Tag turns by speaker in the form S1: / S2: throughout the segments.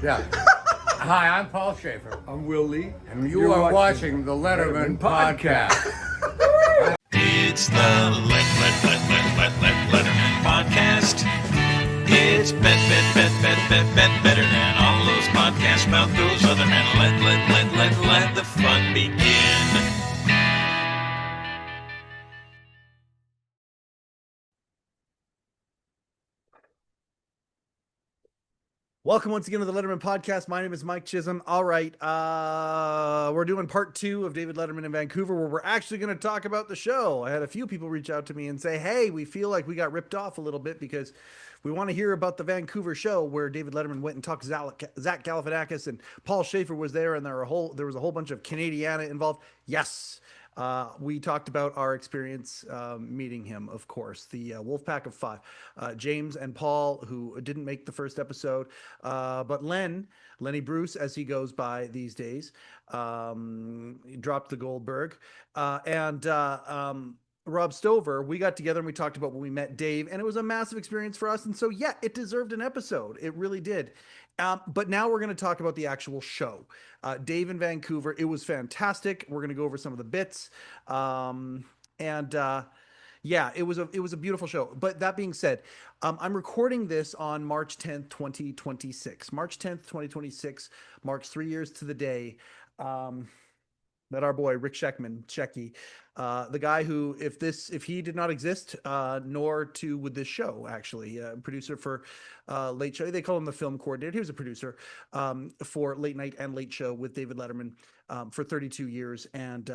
S1: Yeah. Hi, I'm Paul Schaefer.
S2: I'm Will Lee.
S1: And you are watching the Letterman Podcast.
S3: It's the Letterman Podcast. It's better than all those podcasts about those other men. Let the fun begin.
S4: Welcome once again to the Letterman Podcast. My name is Mike Chisholm. All right, we're doing part 2 of David Letterman in Vancouver, where we're actually going to talk about the show. I had a few people reach out to me and say, hey, we feel like we got ripped off a little bit because we want to hear about the Vancouver show where David Letterman went and talked to Zach Galifianakis, and Paul Schaefer was there, and there was a whole bunch of Canadiana involved. Yes. We talked about our experience meeting him, of course, the Wolfpack of Five, James and Paul, who didn't make the first episode, but Lenny Bruce, as he goes by these days, he dropped the Goldberg, and Rob Stover. We got together and we talked about when we met Dave, and it was a massive experience for us. And so, yeah, it deserved an episode. It really did. But now we're going to talk about the actual show. Dave in Vancouver. It was fantastic. We're going to go over some of the bits. Yeah, it was a beautiful show. But that being said, I'm recording this on March 10th, 2026. March 10th, 2026 marks 3 years to the day that our boy Rick Scheckman, Shecky, the guy who, if he did not exist, nor too would this show, actually, producer for Late Show. They call him the film coordinator. He was a producer for Late Night and Late Show with David Letterman for 32 years. And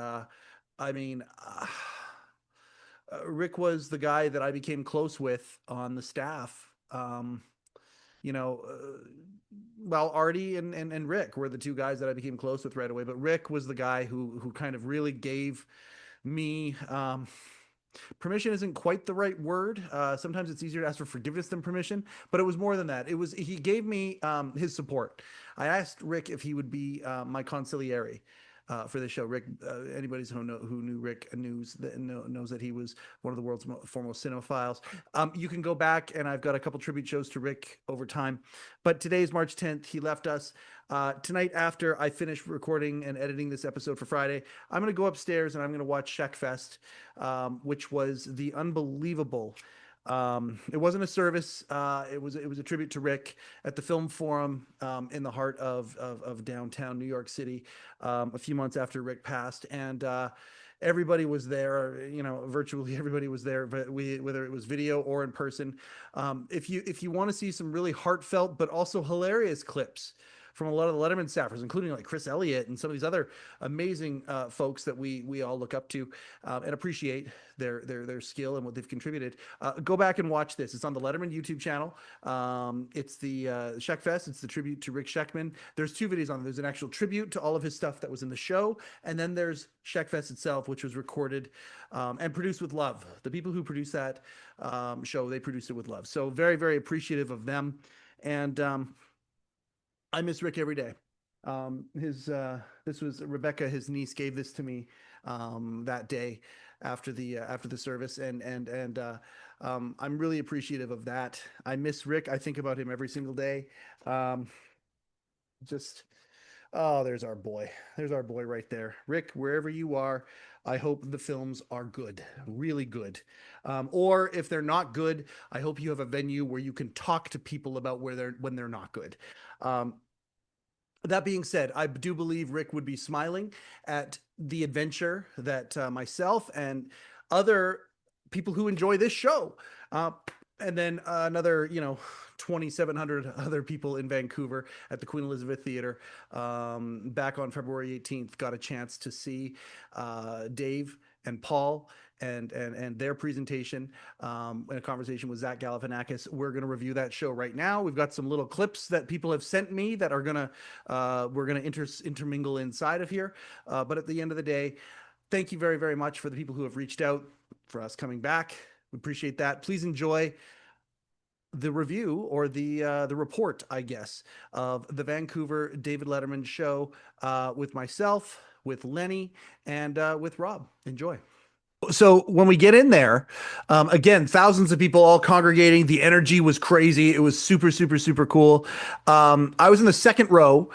S4: Rick was the guy that I became close with on the staff. Artie and Rick were the two guys that I became close with right away. But Rick was the guy who kind of really gave me permission isn't quite the right word. Sometimes it's easier to ask for forgiveness than permission, but it was more than that. He gave me his support. I asked Rick if he would be my consigliere for this show. Rick, anybody who knew Rick knows that he was one of the world's foremost cinephiles. You can go back, and I've got a couple tribute shows to Rick over time. But today's March 10th. He left us. Tonight, after I finish recording and editing this episode for Friday, I'm going to go upstairs and I'm going to watch Scheckfest, which was the unbelievable. It wasn't a service. It was a tribute to Rick at the Film Forum in the heart of downtown New York City a few months after Rick passed, and everybody was there. Virtually everybody was there, but whether it was video or in person. If you want to see some really heartfelt but also hilarious clips from a lot of the Letterman staffers, including like Chris Elliott and some of these other amazing folks that we all look up to and appreciate their skill and what they've contributed. Go back and watch this. It's on the Letterman YouTube channel. It's the Scheckfest. It's the tribute to Rick Scheckman. There's 2 videos on it. There's an actual tribute to all of his stuff that was in the show, and then there's Scheckfest itself, which was recorded and produced with love. The people who produced that show, they produced it with love. So very, very appreciative of them. And I miss Rick every day. This was Rebecca, his niece, gave this to me that day after the service, and I'm really appreciative of that. I miss Rick. I think about him every single day. There's our boy. There's our boy right there. Rick, wherever you are, I hope the films are good, really good. Or if they're not good, I hope you have a venue where you can talk to people about when they're not good. That being said, I do believe Rick would be smiling at the adventure that myself and other people who enjoy this show, and then another, 2,700 other people in Vancouver at the Queen Elizabeth Theatre back on February 18th got a chance to see Dave and Paul and their presentation in a conversation with Zach Galifianakis. We're going to review that show right now. We've got some little clips that people have sent me that are we're going to intermingle inside of here. But at the end of the day, thank you very, very much for the people who have reached out for us coming back. We appreciate that. Please enjoy the review or the report, I guess, of the Vancouver David Letterman show with myself, with Lenny, and with Rob. Enjoy. So when we get in there, again, thousands of people all congregating. The energy was crazy. It was super, super, super cool. I was in the second row,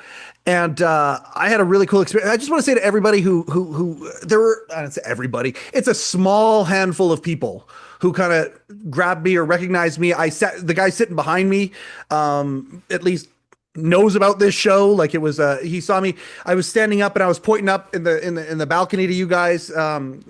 S4: and I had a really cool experience. I just want to say to everybody who there were, I don't say everybody. It's a small handful of people who kind of grabbed me or recognized me. The guy sitting behind me, at least knows about this show. Like it was, he saw me. I was standing up and I was pointing up in the balcony to you guys.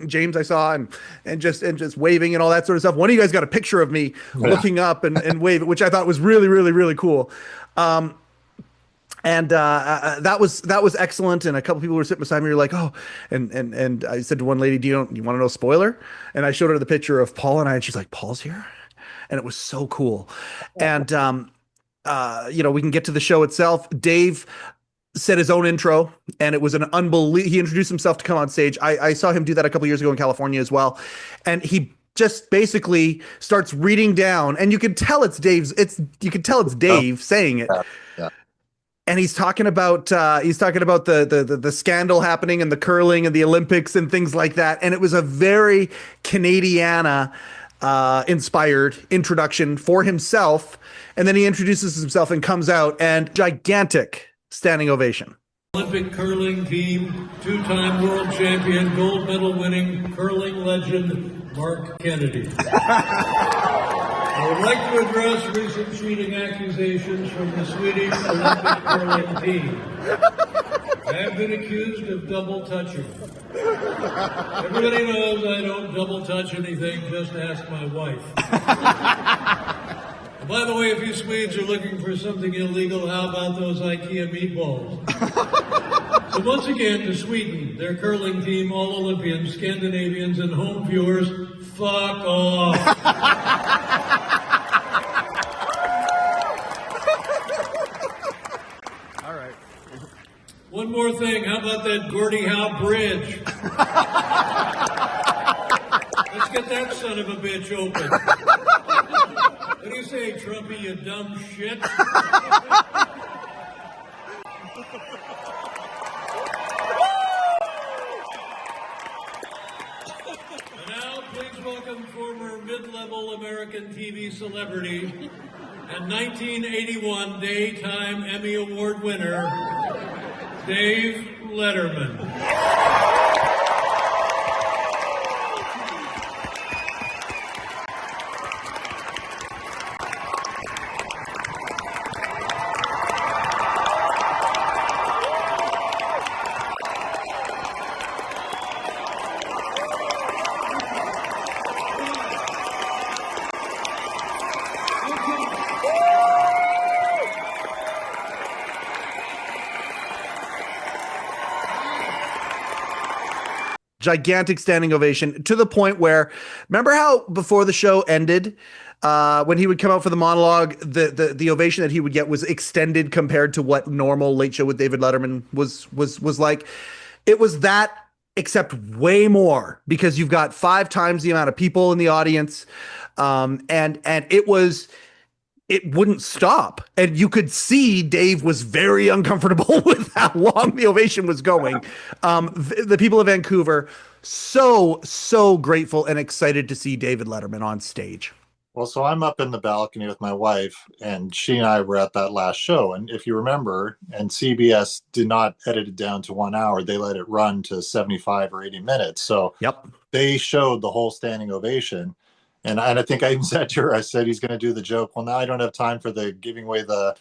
S4: James, I saw, and just waving and all that sort of stuff. One of you guys got a picture of me looking up and waving, which I thought was really, really, really cool. And that was excellent. And a couple people were sitting beside me. Were like, "Oh," and I said to one lady, "Do you want to know a spoiler?" And I showed her the picture of Paul and I, and she's like, "Paul's here," and it was so cool. And we can get to the show itself. Dave said his own intro, and it was an unbelievable. He introduced himself to come on stage. I saw him do that a couple years ago in California as well, and he just basically starts reading down, and you can tell it's Dave's. You can tell it's Dave saying it.
S2: Yeah.
S4: And he's talking about the scandal happening and the curling and the Olympics and things like that. And it was a very Canadiana inspired introduction for himself. And then he introduces himself and comes out, and gigantic standing ovation.
S5: Olympic curling team, two-time world champion, gold medal winning curling legend, Mark Kennedy. I would like to address recent cheating accusations from the Swedish Olympic curling team. I have been accused of double touching. Everybody knows I don't double touch anything, just ask my wife. By the way, if you Swedes are looking for something illegal, how about those IKEA meatballs? So once again, to Sweden, their curling team, all Olympians, Scandinavians, and home viewers, fuck off.
S4: All right.
S5: One more thing, how about that Gordie Howe Bridge? Let's get that son of a bitch open. What do you say, Trumpy, you dumb shit? And now, please welcome former mid-level American TV celebrity and 1981 Daytime Emmy Award winner, Dave Letterman.
S4: Gigantic standing ovation to the point where, remember how before the show ended, when he would come out for the monologue, the ovation that he would get was extended compared to what normal Late Show with David Letterman was like. It was that, except way more, because you've got 5 times the amount of people in the audience, and it wouldn't stop. And you could see Dave was very uncomfortable with how long the ovation was going. The people of Vancouver, so grateful and excited to see David Letterman on stage.
S2: Well, so I'm up in the balcony with my wife, and she and I were at that last show. And if you remember, and CBS did not edit it down to 1 hour, they let it run to 75 or 80 minutes. So
S4: Yep.
S2: They showed the whole standing ovation. And I think I even said to her, I said, he's going to do the joke. Well, now I don't have time for the giving away the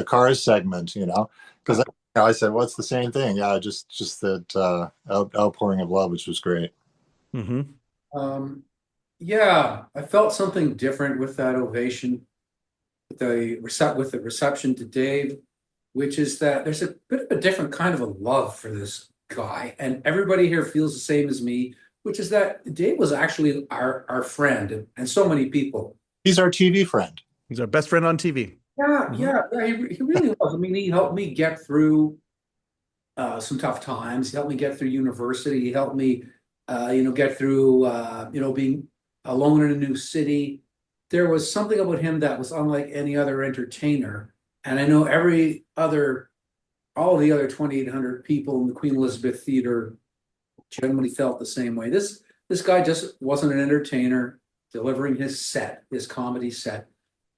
S2: cars segment, because I said, well, it's the same thing. Yeah, just that outpouring of love, which was great.
S4: Mm-hmm.
S1: Yeah, I felt something different with that ovation, with the reception to Dave, which is that there's a bit of a different kind of a love for this guy. And everybody here feels the same as me, which is that Dave was actually our friend, and so many people.
S2: He's our TV friend.
S4: He's our best friend on TV.
S1: Yeah, he really was. I mean, he helped me get through some tough times. He helped me get through university. He helped me, get through, being alone in a new city. There was something about him that was unlike any other entertainer. And I know all the other 2,800 people in the Queen Elizababeth Theatre generally felt the same way. This This guy just wasn't an entertainer delivering his comedy set.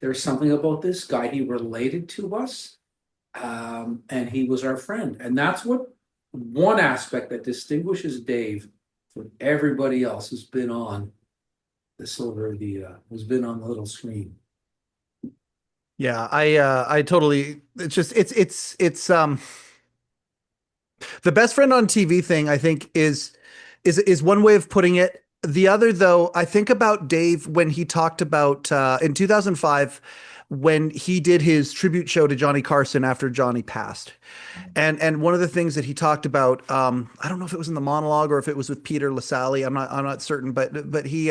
S1: There's something about this guy. He related to us, and he was our friend. And that's what one aspect that distinguishes Dave from everybody else who's been on who's been on the little screen.
S4: Yeah, I totally. It's just it's the best friend on TV thing. I think is one way of putting it. The other, though, I think about Dave when he talked about in 2005 when he did his tribute show to Johnny Carson after Johnny passed. And one of the things that he talked about, I don't know if it was in the monologue or if it was with Peter LaSalle, I'm not certain, but he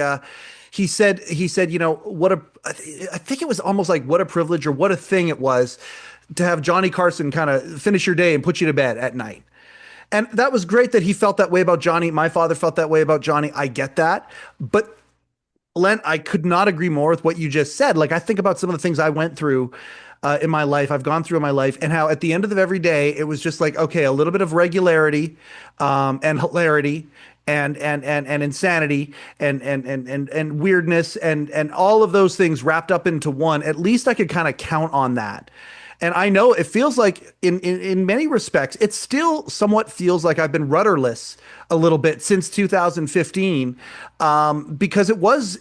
S4: said, you know, I think it was almost like what a privilege or what a thing it was to have Johnny Carson kind of finish your day and put you to bed at night. And that was great that he felt that way about Johnny. My father felt that way about Johnny. I get that. But Len, I could not agree more with what you just said. Like, I think about some of the things I went through in my life, I've gone through in my life, and how at the end of every day, it was just like, okay, a little bit of regularity and hilarity and insanity and weirdness and all of those things wrapped up into one. At least I could kind of count on that. And I know it feels like in many respects, it still somewhat feels like I've been rudderless a little bit since 2015, because it was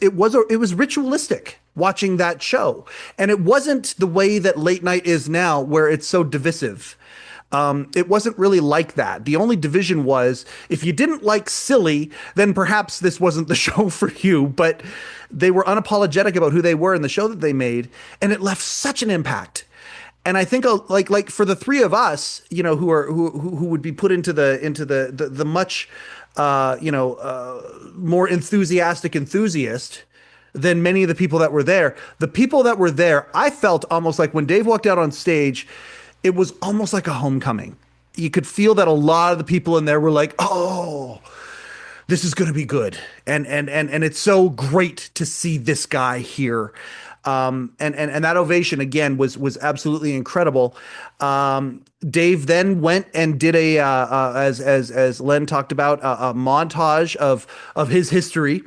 S4: ritualistic watching that show. And it wasn't the way that late night is now, where it's so divisive. It wasn't really like that. The only division was if you didn't like silly, then perhaps this wasn't the show for you. But they were unapologetic about who they were in the show that they made, and it left such an impact. And I think like for the three of us, you know, who would be put into the much more enthusiastic enthusiast than many of the people that were there. The people that were there, I felt almost like when Dave walked out on stage, it was almost like a homecoming. You could feel that a lot of the people in there were like, oh, this is going to be good. And it's so great to see this guy here. And that ovation again was absolutely incredible. Dave then went and did as Len talked about, a montage of his history.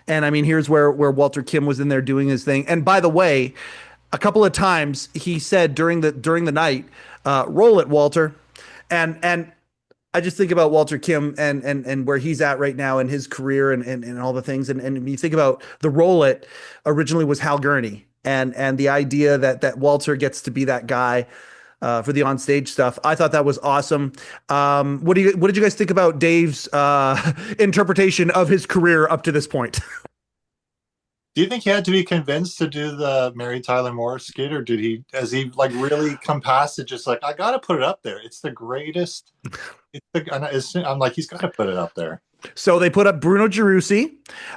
S4: And I mean, here's where Walter Kim was in there doing his thing. And by the way, a couple of times he said during the night, roll it, Walter. And I just think about Walter Kim and where he's at right now in his career and all the things. And when you think about the roll it, originally was Hal Gurney. And the idea that Walter gets to be that guy for the onstage stuff, I thought that was awesome. What did you guys think about Dave's interpretation of his career up to this point?
S2: Do you think he had to be convinced to do the Mary Tyler Moore skit, or has he like really come past it? Just like, I got to put it up there. It's the greatest. I'm like, he's got to put it up there.
S4: So they put up Bruno Gerussi,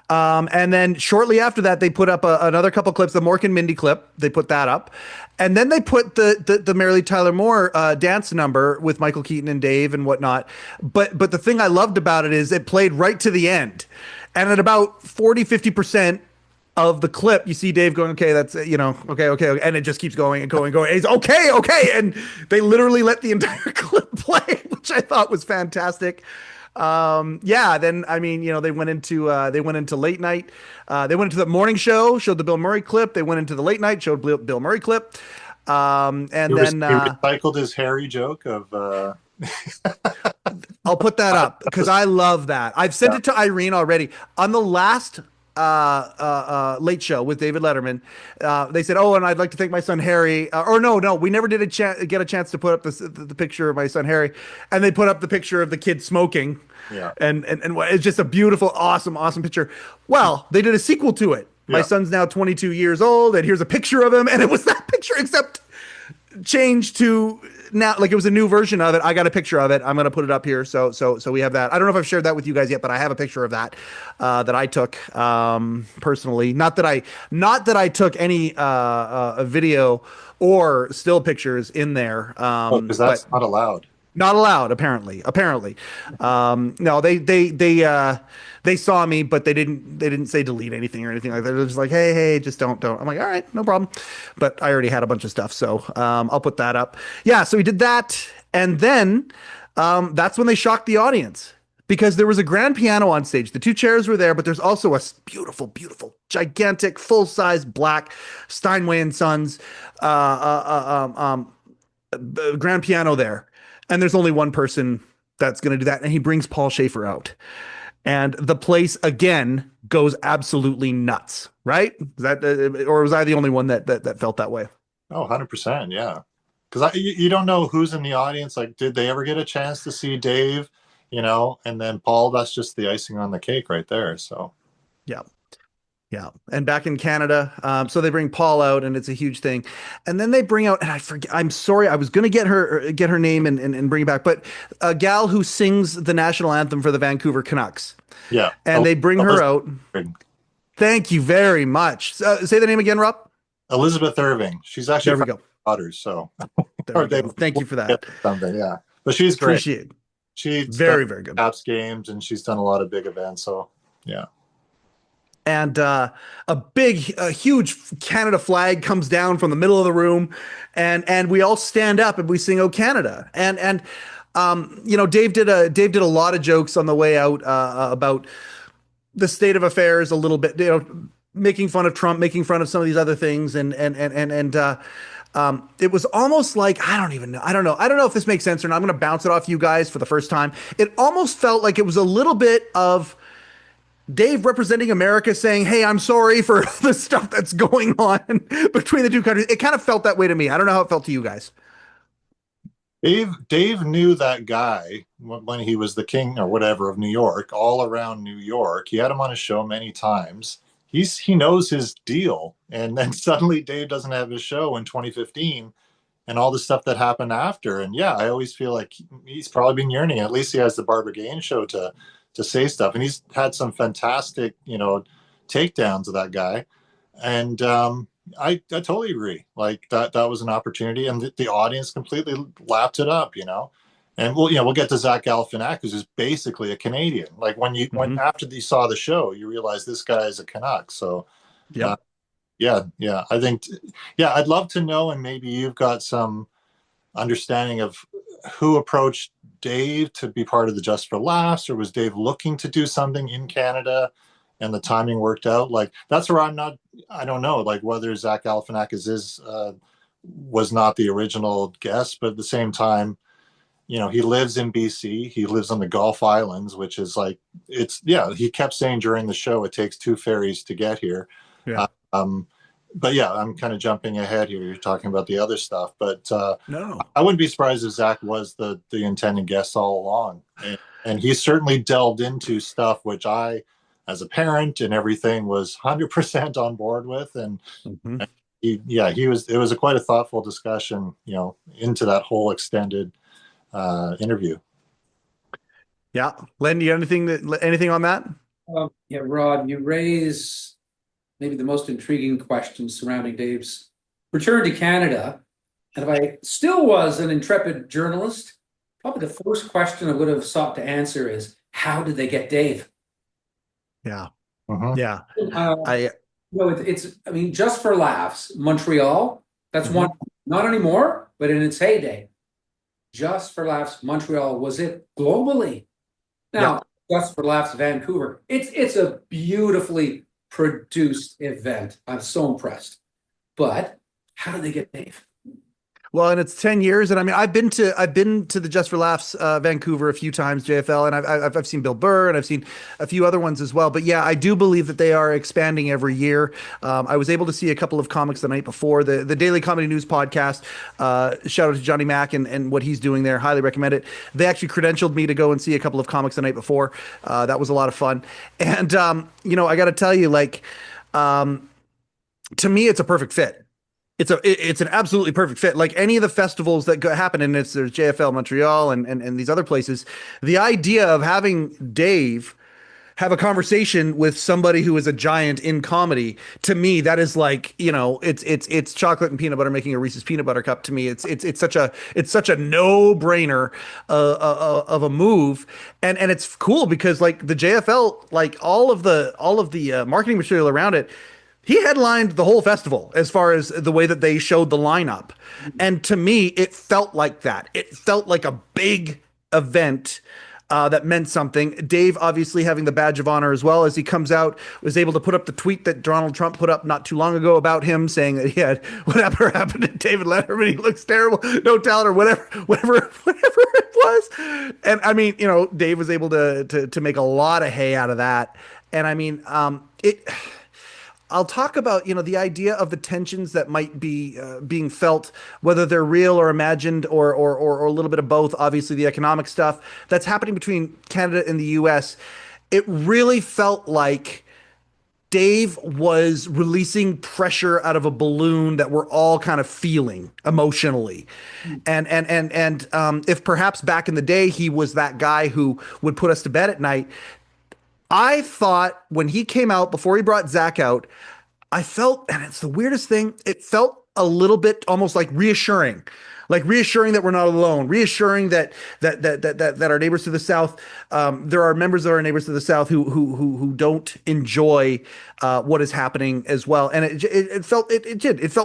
S4: and then shortly after that, they put up another couple clips, the Mork and Mindy clip. They put that up, and then they put the Mary Tyler Moore dance number with Michael Keaton and Dave and whatnot. But the thing I loved about it is it played right to the end, and at about 40-50% of the clip, you see Dave going, okay, that's, you know, okay, and it just keeps going and going. He's okay, and they literally let the entire clip play, which I thought was fantastic. Then I mean, you know, they went into late night. They went into the morning show, showed the Bill Murray clip. They went into the late night, showed Bill Murray clip. He
S2: recycled his Harry joke of.
S4: I'll put that up because I love that. I've sent it to Irene already. On the last late show with David Letterman, they said, oh, and I'd like to thank my son Harry, no, we never did get a chance to put up the picture of my son Harry, and they put up the picture of the kid smoking, and it's just a beautiful, awesome picture. Well, they did a sequel to it. My son's now 22 years old, and here's a picture of him, and it was that picture except changed to now, like it was a new version of it. I got a picture of it. I'm going to put it up here. So we have that. I don't know if I've shared that with you guys yet, but I have a picture of that that I took personally. Not that I took any video or still pictures in there.
S2: Because that's not allowed.
S4: Not allowed, apparently. No, they saw me, but they didn't say delete anything or anything like that. They're just like, hey, just don't. I'm like, all right, no problem. But I already had a bunch of stuff, so I'll put that up. Yeah, so we did that, and then that's when they shocked the audience because there was a grand piano on stage. The two chairs were there, but there's also a beautiful, beautiful, gigantic, full-size black Steinway and Sons grand piano there. And there's only one person that's going to do that. And he brings Paul Schaefer out. And the place again goes absolutely nuts, right? Is that, or was I the only one that felt that way?
S2: Oh, 100%. Yeah. Because you don't know who's in the audience. Like, did they ever get a chance to see Dave, and then Paul? That's just the icing on the cake right there. So,
S4: yeah. Yeah. And back in Canada, so they bring Paul out and it's a huge thing. And then they bring out, and I forget, I'm sorry, I was going to get her name and bring it back, but a gal who sings the national anthem for the Vancouver Canucks.
S2: Yeah.
S4: And they bring her out. Thank you very much. Say the name again, Rob.
S2: Elizabeth Irving. She's actually
S4: there we go.
S2: Daughters, so.
S4: Thank you for that.
S2: Something, yeah. But she's great.
S4: Appreciate it.
S2: She's
S4: very good.
S2: Caps games, and she's done a lot of big events, so yeah.
S4: And a huge Canada flag comes down from the middle of the room, and we all stand up and we sing "Oh Canada." And Dave did a lot of jokes on the way out about the state of affairs a little bit, making fun of Trump, making fun of some of these other things, and it was almost like, I don't know if this makes sense or not. I'm going to bounce it off you guys for the first time. It almost felt like it was a little bit of Dave representing America saying, hey, I'm sorry for the stuff that's going on between the two countries. It kind of felt that way to me. I don't know how it felt to you guys.
S2: Dave knew that guy when he was the king or whatever of New York, all around New York. He had him on his show many times. He knows his deal. And then suddenly Dave doesn't have his show in 2015 and all the stuff that happened after. And yeah, I always feel like he's probably been yearning. At least he has the Barbara Gaines show to say stuff. And he's had some fantastic, takedowns of that guy. And I totally agree. Like that was an opportunity, and the audience completely lapped it up, And we'll get to Zach Galifianakis, who's basically a Canadian. Like when after you saw the show, you realize this guy is a Canuck. So yeah. I think, I'd love to know, and maybe you've got some understanding of who approached Dave to be part of the Just for Laughs, or was Dave looking to do something in Canada and the timing worked out? Like, that's where I don't know, like whether Zach Galifianakis was not the original guest, but at the same time, he lives in BC. He lives on the Gulf Islands, which is like, he kept saying during the show, it takes 2 ferries to get here.
S4: Yeah.
S2: But yeah, I'm kind of jumping ahead here. You're talking about the other stuff, but
S4: no,
S2: I wouldn't be surprised if Zach was the intended guest all along. And he certainly delved into stuff which I, as a parent and everything, was 100% on board with. And it was quite a thoughtful discussion, into that whole extended interview.
S4: Yeah. Len, do you have anything on that?
S1: Rod, you raise maybe the most intriguing questions surrounding Dave's return to Canada. And if I still was an intrepid journalist, probably the first question I would have sought to answer is, how did they get Dave?
S4: Yeah.
S2: Uh-huh.
S4: Yeah.
S1: It's Just for Laughs, Montreal. That's one, not anymore, but in its heyday. Just for Laughs, Montreal, was it globally? Now, Just for Laughs, Vancouver. It's a beautifully produced event. I'm so impressed. But how did they get Dave?
S4: Well, and it's 10 years, and I mean, I've been to the Just for Laughs Vancouver a few times, JFL, and I've seen Bill Burr, and I've seen a few other ones as well. But yeah, I do believe that they are expanding every year. I was able to see a couple of comics the night before. The Daily Comedy News podcast. Shout out to Johnny Mack and what he's doing there. Highly recommend it. They actually credentialed me to go and see a couple of comics the night before. That was a lot of fun. And I got to tell you, like, to me, it's a perfect fit. It's an absolutely perfect fit. Like any of the festivals that happen, and there's JFL Montreal and these other places, the idea of having Dave have a conversation with somebody who is a giant in comedy, to me, that is like, it's chocolate and peanut butter making a Reese's peanut butter cup. To me, it's such a no brainer of a move, and it's cool because like the JFL, like all of the marketing material around it. He headlined the whole festival as far as the way that they showed the lineup. And to me, it felt like that. It felt like a big event that meant something. Dave, obviously having the badge of honor as well, as he comes out, was able to put up the tweet that Donald Trump put up not too long ago about him, saying that he had whatever happened to David Letterman. He looks terrible, no talent, or whatever it was. And I mean, Dave was able to make a lot of hay out of that. And I mean, I'll talk about, the idea of the tensions that might be being felt, whether they're real or imagined or a little bit of both. Obviously, the economic stuff that's happening between Canada and the US. It really felt like Dave was releasing pressure out of a balloon that we're all kind of feeling emotionally. And if perhaps back in the day he was that guy who would put us to bed at night, I thought when he came out, before he brought Zach out, I felt, and it's the weirdest thing, it felt a little bit almost reassuring that we're not alone, reassuring that our neighbors to the south, there are members of our neighbors to the south who don't enjoy what is happening as well. And it felt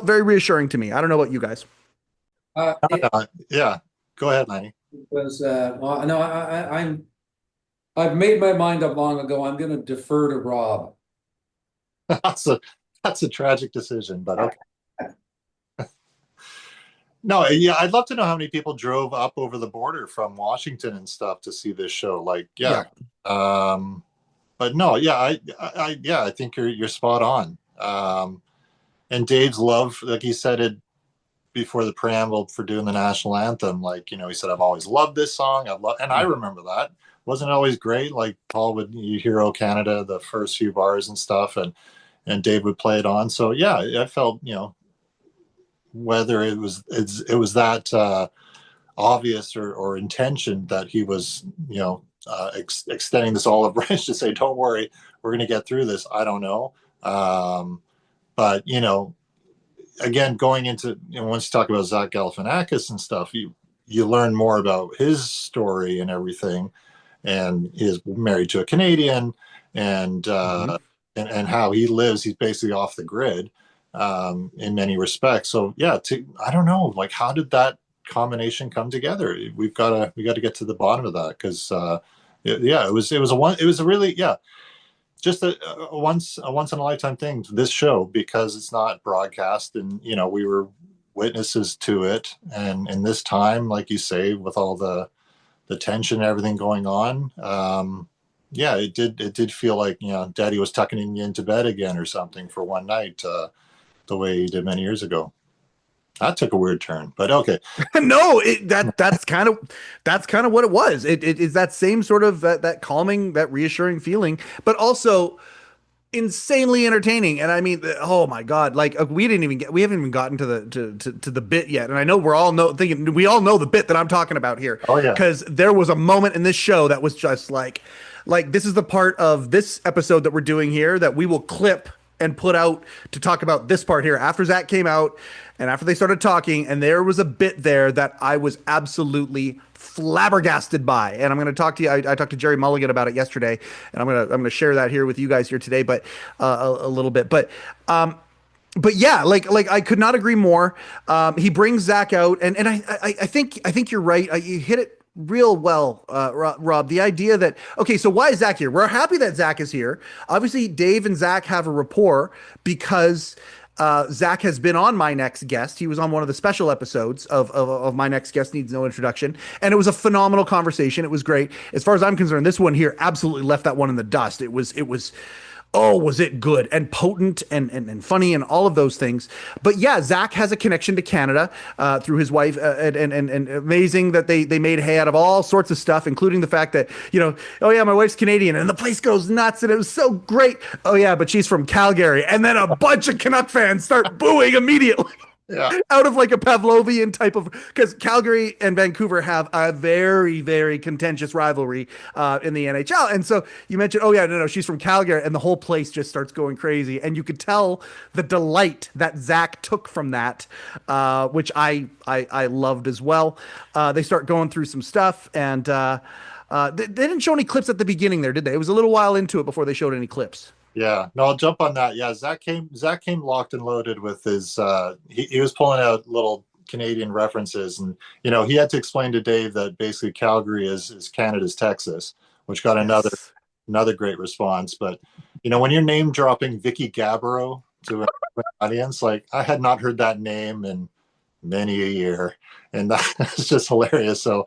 S4: very reassuring to me. I don't know about you guys.
S2: Yeah, go ahead, Lenny.
S1: Because no, I've made my mind up long ago. I'm going to defer to Rob.
S2: That's a tragic decision, but okay. No, yeah, I'd love to know how many people drove up over the border from Washington and stuff to see this show. But no, yeah, I think you're spot on. And Dave's love, like he said it before the preamble for doing the national anthem, he said, I've always loved this song. And I remember that. Wasn't always great. Like Paul would, you hear "Oh Canada," the first few bars and stuff, and Dave would play it on. So yeah, I felt, whether it was that obvious or intention that he was, extending this olive branch to say, don't worry, we're going to get through this. I don't know. But, again, going into, once you talk about Zach Galifianakis and stuff, you learn more about his story and everything. And he's married to a Canadian and how he lives. He's basically off the grid in many respects. So yeah, I don't know, how did that combination come together? We got to get to the bottom of that, because it was just a once in a lifetime thing, this show, because it's not broadcast, and we were witnesses to it, and in this time, like you say, with all the tension and everything going on, it did feel like Daddy was tucking you into bed again or something for one night, the way he did many years ago. That took a weird turn, but okay.
S4: No, that's kind of what it was. It is that same sort of that calming, that reassuring feeling, but also insanely entertaining. And I mean, oh my God, we haven't even gotten to the bit yet. And I know we all know the bit that I'm talking about here.
S2: Oh yeah.
S4: Because there was a moment in this show that was just like this is the part of this episode that we're doing here that we will clip and put out to talk about this part here after Zach came out and after they started talking. And there was a bit there that I was absolutely flabbergasted by, and I'm going to talk to you. I talked to Jerry Mulligan about it yesterday, and I'm going to share that here with you guys here today, but a little bit, but yeah, I could not agree more. He brings Zach out, and I think you're right. You hit it real well, Rob. The idea that, okay, so why is Zach here? We're happy that Zach is here. Obviously, Dave and Zach have a rapport because Zach has been on My Next Guest. He was on one of the special episodes of My Next Guest Needs No Introduction, and it was a phenomenal conversation. It was great. As far as I'm concerned, this one here absolutely left that one in the dust. It was oh, was it good and potent and funny and all of those things. But yeah, Zach has a connection to Canada through his wife, and amazing that they made hay out of all sorts of stuff, including the fact that, oh yeah, my wife's Canadian, and the place goes nuts, and it was so great. Oh yeah, but she's from Calgary. And then a bunch of Canuck fans start booing immediately. Yeah. Out of a Pavlovian type of, because Calgary and Vancouver have a very, very contentious rivalry in the NHL. And so you mentioned, oh yeah, no, she's from Calgary, and the whole place just starts going crazy. And you could tell the delight that Zach took from that, which I loved as well. They start going through some stuff, and they didn't show any clips at the beginning there, did they? It was a little while into it before they showed any clips.
S2: Yeah, no, I'll jump on that. Yeah, Zach came locked and loaded with his. He was pulling out little Canadian references, and he had to explain to Dave that basically Calgary is Canada's Texas, which got another great response. But when you're name dropping Vicky Gabbro to an audience, like I had not heard that name in many a year, and that's just hilarious. So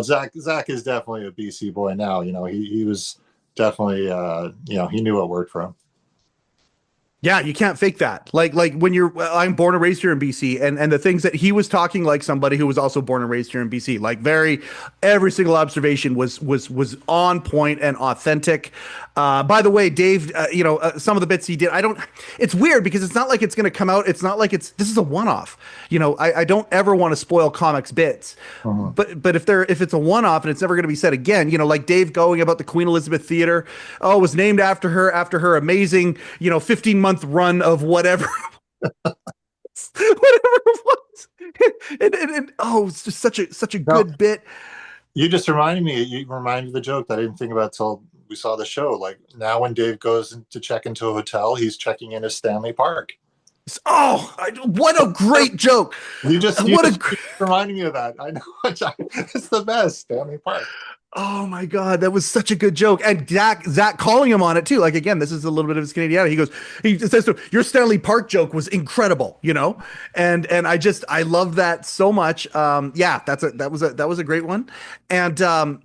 S2: Zach is definitely a BC boy now. He was definitely he knew what worked for him.
S4: Yeah, you can't fake that. Like when I'm born and raised here in BC, and the things that he was talking like somebody who was also born and raised here in BC. Like every single observation was on point and authentic. By the way, Dave, some of the bits he did, it's weird because it's not like it's going to come out. It's not like this is a one-off. I don't ever want to spoil comics bits, but if it's a one-off and it's never going to be said again, like Dave going about the Queen Elizabeth Theater, it was named after her amazing, 15-month run of whatever it was. And it's just such a good bit.
S2: You just reminded me of the joke that I didn't think about till we saw the show. Like now when Dave goes to check into a hotel, he's checking in as Stanley Park.
S4: What a great joke.
S2: You reminded me of that. I know. It's the best, Stanley Park.
S4: Oh my God, that was such a good joke. And Zach calling him on it too. Like, again, this is a little bit of his Canadianity. He says to him, your Stanley Park joke was incredible, and I love that so much. That was a great one. And, I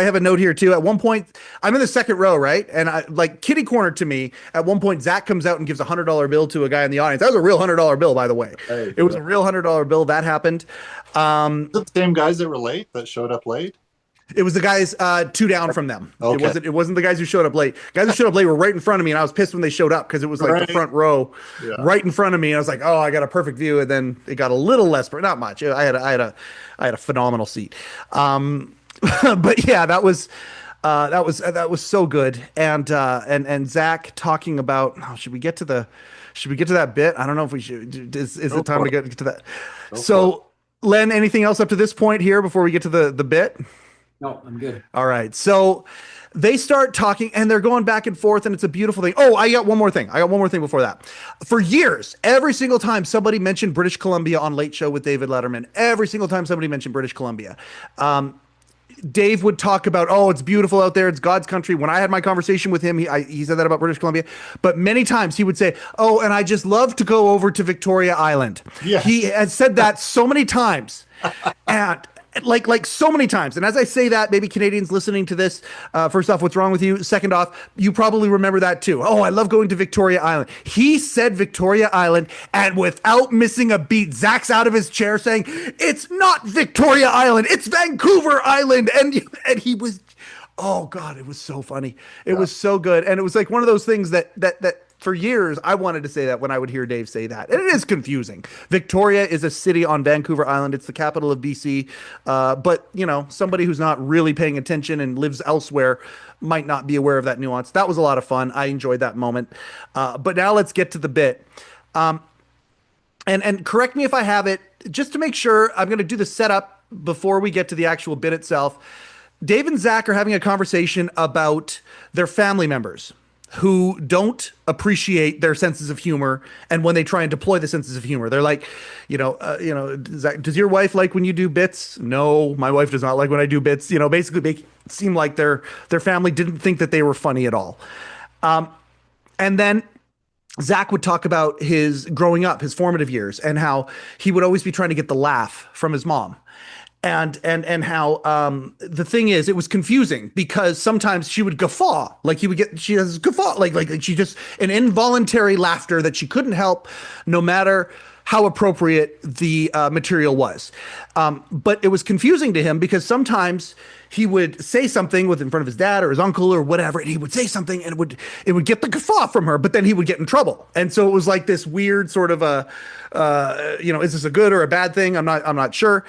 S4: have a note here too. At one point I'm in the second row, right? And I like kitty corner to me. At one point, Zach comes out and gives $100 bill to a guy in the audience. That was a real $100 bill, by the way.
S2: Hey,
S4: it was a real $100 bill that happened.
S2: The same guys that were late that showed up late.
S4: It was the guys two down from them.
S2: Okay.
S4: It wasn't the guys who showed up late. Guys who showed up late were right in front of me, and I was pissed when they showed up because it was like the front row, right in front of me. And I was like, oh, I got a perfect view. And then it got a little less, but not much. I had a phenomenal seat. But yeah, that was so good. And Zach talking about, should we get to that bit? I don't know if we should. Is it time to get to that? So, Len, anything else up to this point here before we get to the bit?
S1: No, I'm good.
S4: All right. So they start talking and they're going back and forth, and it's a beautiful thing. Oh, I got one more thing before that. For years, every single time somebody mentioned British Columbia on Late Show with David Letterman, every single time somebody mentioned British Columbia, Dave would talk about, it's beautiful out there. It's God's country. When I had my conversation with him, he said that about British Columbia. But many times he would say, and I just love to go over to Victoria Island. Yes. He has said that so many times. And like so many times. And as I say that, maybe Canadians listening to this, first off, what's wrong with you? Second off, you probably remember that too. I love going to Victoria Island. He said Victoria Island, and without missing a beat, Zach's out of his chair saying, it's not Victoria Island, it's Vancouver Island. And he was, oh God, it was so funny. It was so good. And it was like one of those things that for years, I wanted to say that when I would hear Dave say that. And it is confusing. Victoria is a city on Vancouver Island. It's the capital of BC. But, somebody who's not really paying attention and lives elsewhere might not be aware of that nuance. That was a lot of fun. I enjoyed that moment. But now let's get to the bit. And correct me if I have it, just to make sure, I'm going to do the setup before we get to the actual bit itself. Dave and Zach are having a conversation about their family members who don't appreciate their senses of humor, and when they try and deploy the senses of humor, they're like, Zach, does your wife like when you do bits? No, my wife does not like when I do bits. Basically make it seem like their family didn't think that they were funny at all. And then Zach would talk about his growing up, his formative years, and how he would always be trying to get the laugh from his mom. And how the thing is, it was confusing because sometimes she would guffaw, like she has guffaw, like she just an involuntary laughter that she couldn't help, no matter how appropriate the material was. But it was confusing to him because sometimes he would say something in front of his dad or his uncle or whatever, and he would say something and it would get the guffaw from her, but then he would get in trouble. And so it was like this weird sort of is this a good or a bad thing? I'm not sure.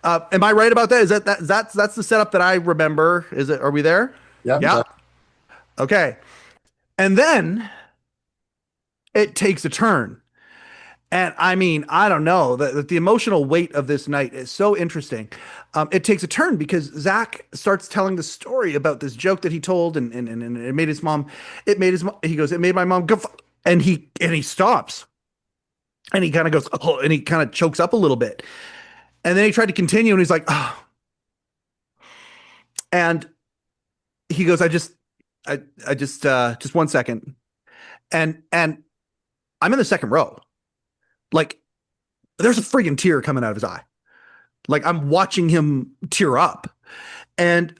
S4: Am I right about that? That's the setup that I remember. Are we there?
S2: Yeah.
S4: Okay. And then it takes a turn. And I mean, I don't know, the emotional weight of this night is so interesting. It takes a turn because Zach starts telling the story about this joke that he told and it made his mom, he goes, it made my mom go, and he stops. And he kind of goes, oh, and he kind of chokes up a little bit. And then he tried to continue and he's like, oh. And he goes, just 1 second. And I'm in the second row. Like, there's a friggin' tear coming out of his eye. Like, I'm watching him tear up. And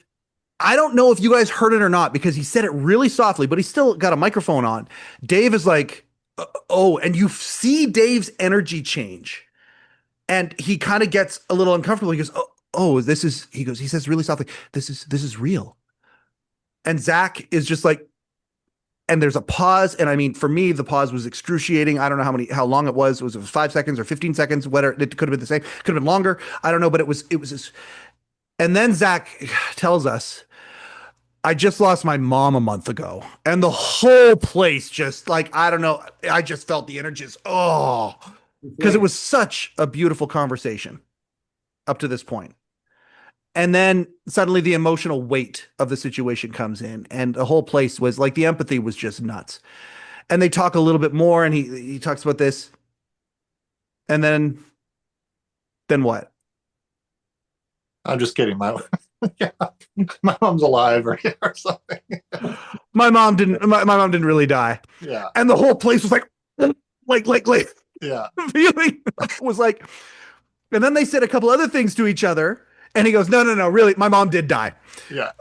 S4: I don't know if you guys heard it or not, because he said it really softly, but he's still got a microphone on. Dave is like, oh, and you see Dave's energy change. And he kind of gets a little uncomfortable. He goes, oh, he says really softly, this is real. And Zach is just like, and there's a pause. And I mean, for me, the pause was excruciating. I don't know how long it was. Was it 5 seconds or 15 seconds? Whether it could have been the same, could have been longer. I don't know, but it was just, and then Zach tells us, I just lost my mom a month ago. And the whole place just like, I don't know. I just felt the energy. Because it was such a beautiful conversation up to this point. And then suddenly the emotional weight of the situation comes in, and the whole place was like, the empathy was just nuts. And they talk a little bit more, and he talks about this. And then what?
S2: I'm just kidding. My mom's alive or something.
S4: My mom didn't really die.
S2: Yeah.
S4: And the whole place was like
S2: yeah.
S4: feeling was like, and then they said a couple other things to each other. And he goes, no, really, my mom did die.
S2: Yeah.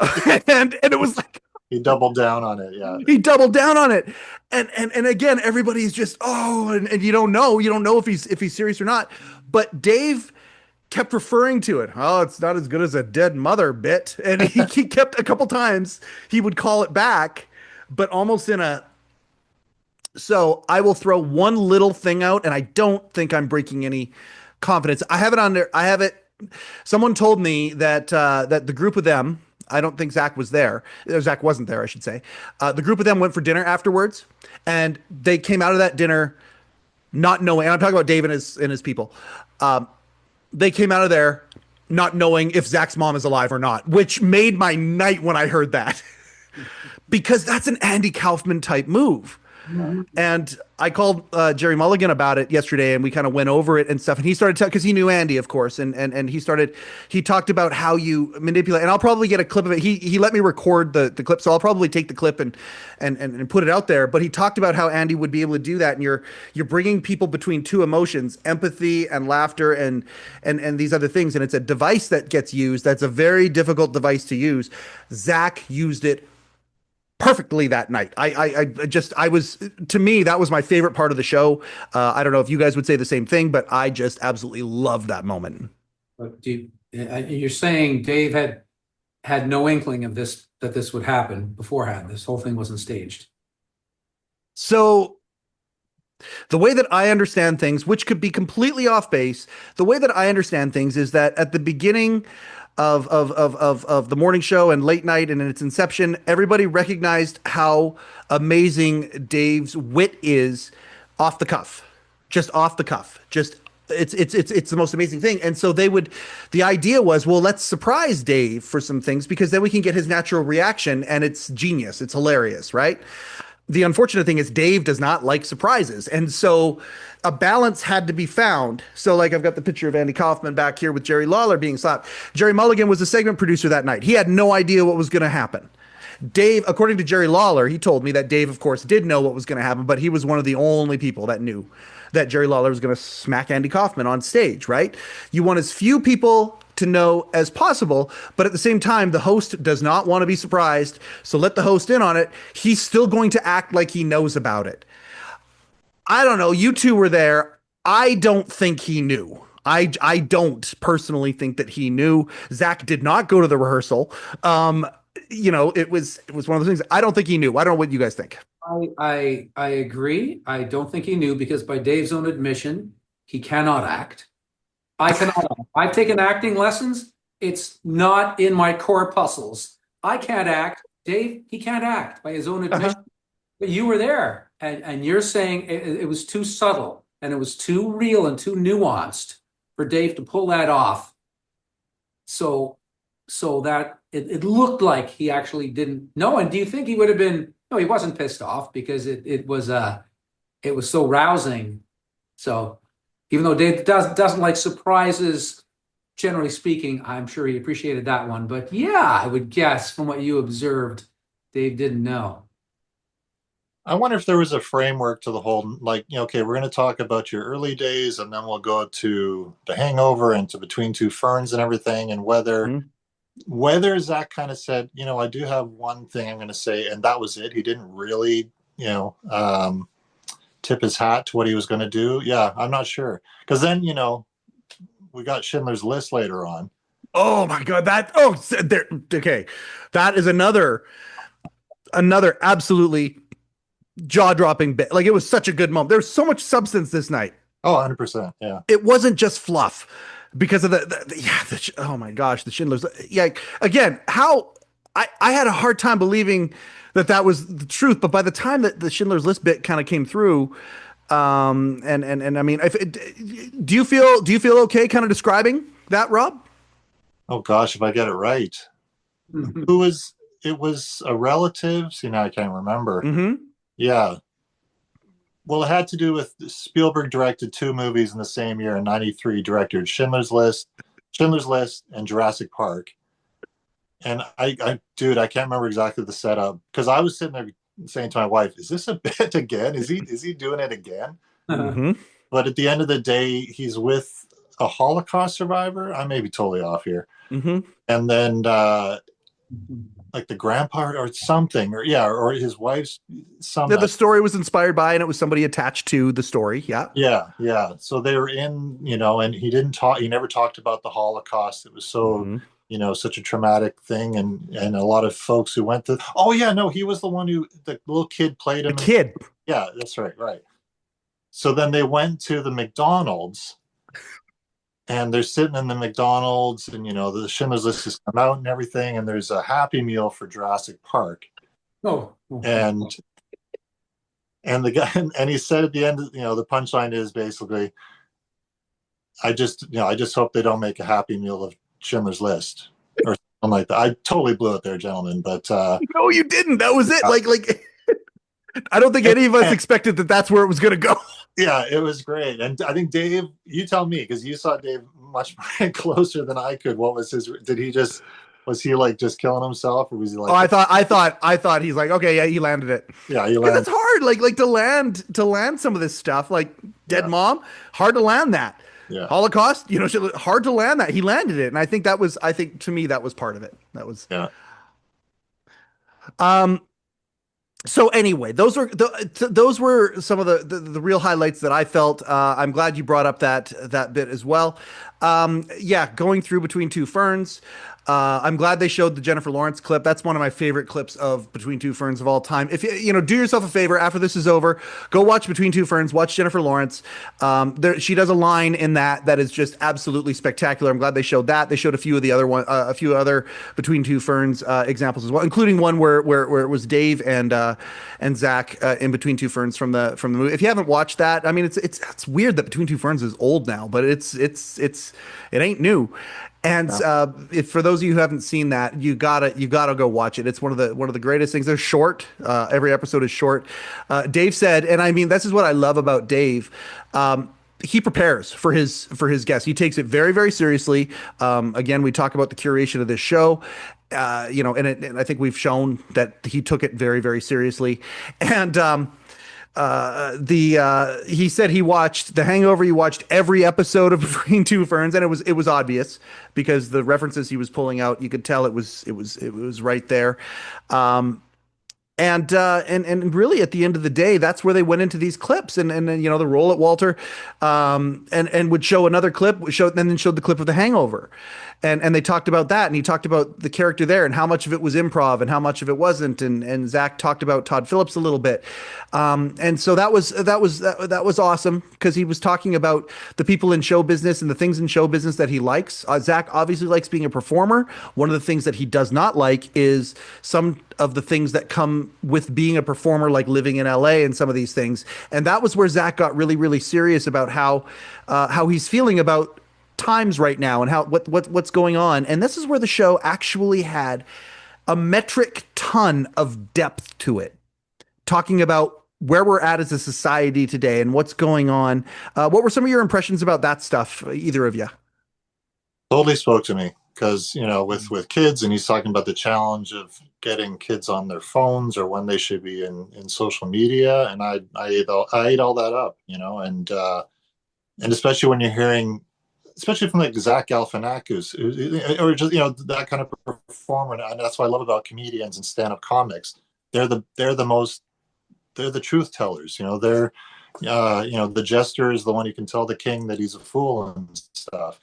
S4: and it was like,
S2: he doubled down on it. Yeah.
S4: He doubled down on it. And again, everybody's just, and you don't know if he's serious or not. But Dave kept referring to it. Oh, it's not as good as a dead mother bit. And he kept a couple times, he would call it back, but almost so I will throw one little thing out, and I don't think I'm breaking any confidence. I have it on there. I have it. Someone told me that the group of them, I don't think Zach was there. Zach wasn't there, I should say. The group of them went for dinner afterwards, and they came out of that dinner not knowing, and I'm talking about Dave and his people. They came out of there not knowing if Zach's mom is alive or not, which made my night when I heard that. Because that's an Andy Kaufman type move. Mm-hmm. And I called Jerry Mulligan about it yesterday, and we kind of went over it and stuff. And he started to, because he knew Andy, of course, and he talked about how you manipulate. And I'll probably get a clip of it. He let me record the clip, so I'll probably take the clip and put it out there. But he talked about how Andy would be able to do that, and you're bringing people between two emotions, empathy and laughter, and these other things. And it's a device that gets used. That's a very difficult device to use. Zach used it perfectly that night. To me, that was my favorite part of the show. I don't know if you guys would say the same thing, but I just absolutely loved that moment.
S1: But you're saying Dave had no inkling of this, that this would happen beforehand. This whole thing wasn't staged.
S4: So the way that I understand things, which could be completely off base, the way that I understand things is that at the beginning of the morning show and late night and in its inception, everybody recognized how amazing Dave's wit is off the cuff, just off the cuff. Just it's the most amazing thing. And so the idea was, well, let's surprise Dave for some things, because then we can get his natural reaction, and it's genius. It's hilarious, right? The unfortunate thing is Dave does not like surprises. And so a balance had to be found. So like, I've got the picture of Andy Kaufman back here with Jerry Lawler being slapped. Jerry Mulligan was the segment producer that night. He had no idea what was going to happen. Dave, according to Jerry Lawler, he told me that Dave, of course, did know what was going to happen, but he was one of the only people that knew that Jerry Lawler was going to smack Andy Kaufman on stage, right? You want as few people to know as possible, but at the same time, the host does not want to be surprised, so let the host in on it. He's still going to act like he knows about it. I don't know. You two were there. I don't think he knew. I don't personally think that he knew. Zach did not go to the rehearsal. It was one of those things. I don't think he knew. I don't know what you guys think.
S1: I agree. I don't think he knew, because by Dave's own admission, he cannot act. I cannot. I've taken acting lessons. It's not in my core puzzles. I can't act. Dave, he can't act by his own admission. Uh-huh. But you were there, and you're saying it was too subtle, and it was too real and too nuanced for Dave to pull that off. So that it looked like he actually didn't know. And do you think he would have been? No, he wasn't pissed off, because it was so rousing. So even though Dave doesn't like surprises, generally speaking, I'm sure he appreciated that one. But yeah, I would guess from what you observed, Dave didn't know.
S2: I wonder if there was a framework to the whole, like, okay, we're going to talk about your early days, and then we'll go to The Hangover and to Between Two Ferns and everything, and whether Zach kind of said, I do have one thing I'm going to say, and that was it. He didn't really, tip his hat to what he was going to do. Yeah, I'm not sure. Because then, we got Schindler's List later on.
S4: Oh my God, okay. That is another absolutely jaw-dropping bit. Like, it was such a good moment. There was so much substance this night.
S2: Oh, 100%. Yeah.
S4: It wasn't just fluff because of oh my gosh, the Schindler's. Yeah. Again, I had a hard time believing that was the truth, but by the time that the Schindler's List bit kind of came through, and I mean, do you feel okay kind of describing that, Rob?
S2: Oh gosh, if I get it right. It was a relative. See, now I can't remember.
S4: Mm-hmm.
S2: Yeah. Well, it had to do with Spielberg directed 2 movies in the same year. In 93, directed Schindler's List, and Jurassic Park. And I can't remember exactly the setup, because I was sitting there saying to my wife, "Is this a bit again? Is he doing it again?"
S4: Mm-hmm.
S2: But at the end of the day, he's with a Holocaust survivor. I may be totally off here.
S4: Mm-hmm.
S2: And then like the grandpa or something, or his wife's son.
S4: The story was inspired by, and it was somebody attached to the story. Yeah.
S2: Yeah. So they were in, and he never talked about the Holocaust. It was so, such a traumatic thing. And a lot of folks who went to, he was the one who, the little kid played him.
S4: The kid.
S2: Yeah, that's right. Right. So then they went to the McDonald's, and they're sitting in the McDonald's, and the Schindler's List has come out and everything, and there's a Happy Meal for Jurassic Park.
S1: Oh.
S2: And the guy, and he said at the end, the punchline is basically, I just hope they don't make a Happy Meal of Schindler's List or something like that. I totally blew it there, gentlemen, but
S4: no, you didn't. That was it. Like I don't think any of us expected that that's where it was going to go.
S2: Yeah, it was great. And I think Dave, you tell me, because you saw Dave much closer than I could. What was was he like just killing himself, or was he like?
S4: Oh, I thought he's like, okay, yeah, he landed it.
S2: Yeah, he landed.
S4: It's hard, like to land some of this stuff, like dead mom, hard to land that.
S2: Yeah.
S4: Holocaust, hard to land that. He landed it, and I think to me that was part of it. That was So anyway, those were some of the real highlights that I felt. I'm glad you brought up that bit as well. Going through Between Two Ferns. I'm glad they showed the Jennifer Lawrence clip. That's one of my favorite clips of Between Two Ferns of all time. If you do yourself a favor after this is over, go watch Between Two Ferns. Watch Jennifer Lawrence. She does a line in that is just absolutely spectacular. I'm glad they showed that. They showed a few other Between Two Ferns examples as well, including one where it was Dave and Zach in Between Two Ferns from the movie. If you haven't watched that, I mean, it's weird that Between Two Ferns is old now, but it ain't new. And if for those of you who haven't seen that, you gotta go watch it. It's one of the greatest things. They're short. Every episode is short. Dave said, and I mean, this is what I love about Dave. He prepares for his guests. He takes it very, very seriously. Again, we talk about the curation of this show. And I think we've shown that he took it very, very seriously. And he said he watched The Hangover. He watched every episode of Between Two Ferns, and it was obvious because the references he was pulling out, you could tell it was right there. And really at the end of the day, that's where they went into these clips and then, the role at Walter, and would show another clip, and then showed the clip of The Hangover. And they talked about that, and he talked about the character there and how much of it was improv and how much of it wasn't. And Zach talked about Todd Phillips a little bit. And so that was awesome because he was talking about the people in show business and the things in show business that he likes. Zach obviously likes being a performer. One of the things that he does not like is some of the things that come with being a performer, like living in LA and some of these things. And that was where Zach got really, really serious about how he's feeling about times right now and what's going on. And this is where the show actually had a metric ton of depth to it, talking about where we're at as a society today and what's going on. What were some of your impressions about that stuff, either of you?
S2: Totally spoke to me because, with kids, and he's talking about the challenge of getting kids on their phones or when they should be in social media. And I ate all that up, and especially when you're hearing, especially from like Zach Galifianakis, or just, that kind of performer. And that's what I love about comedians and stand-up comics. They're the truth tellers, the jester is the one who can tell the king that he's a fool and stuff.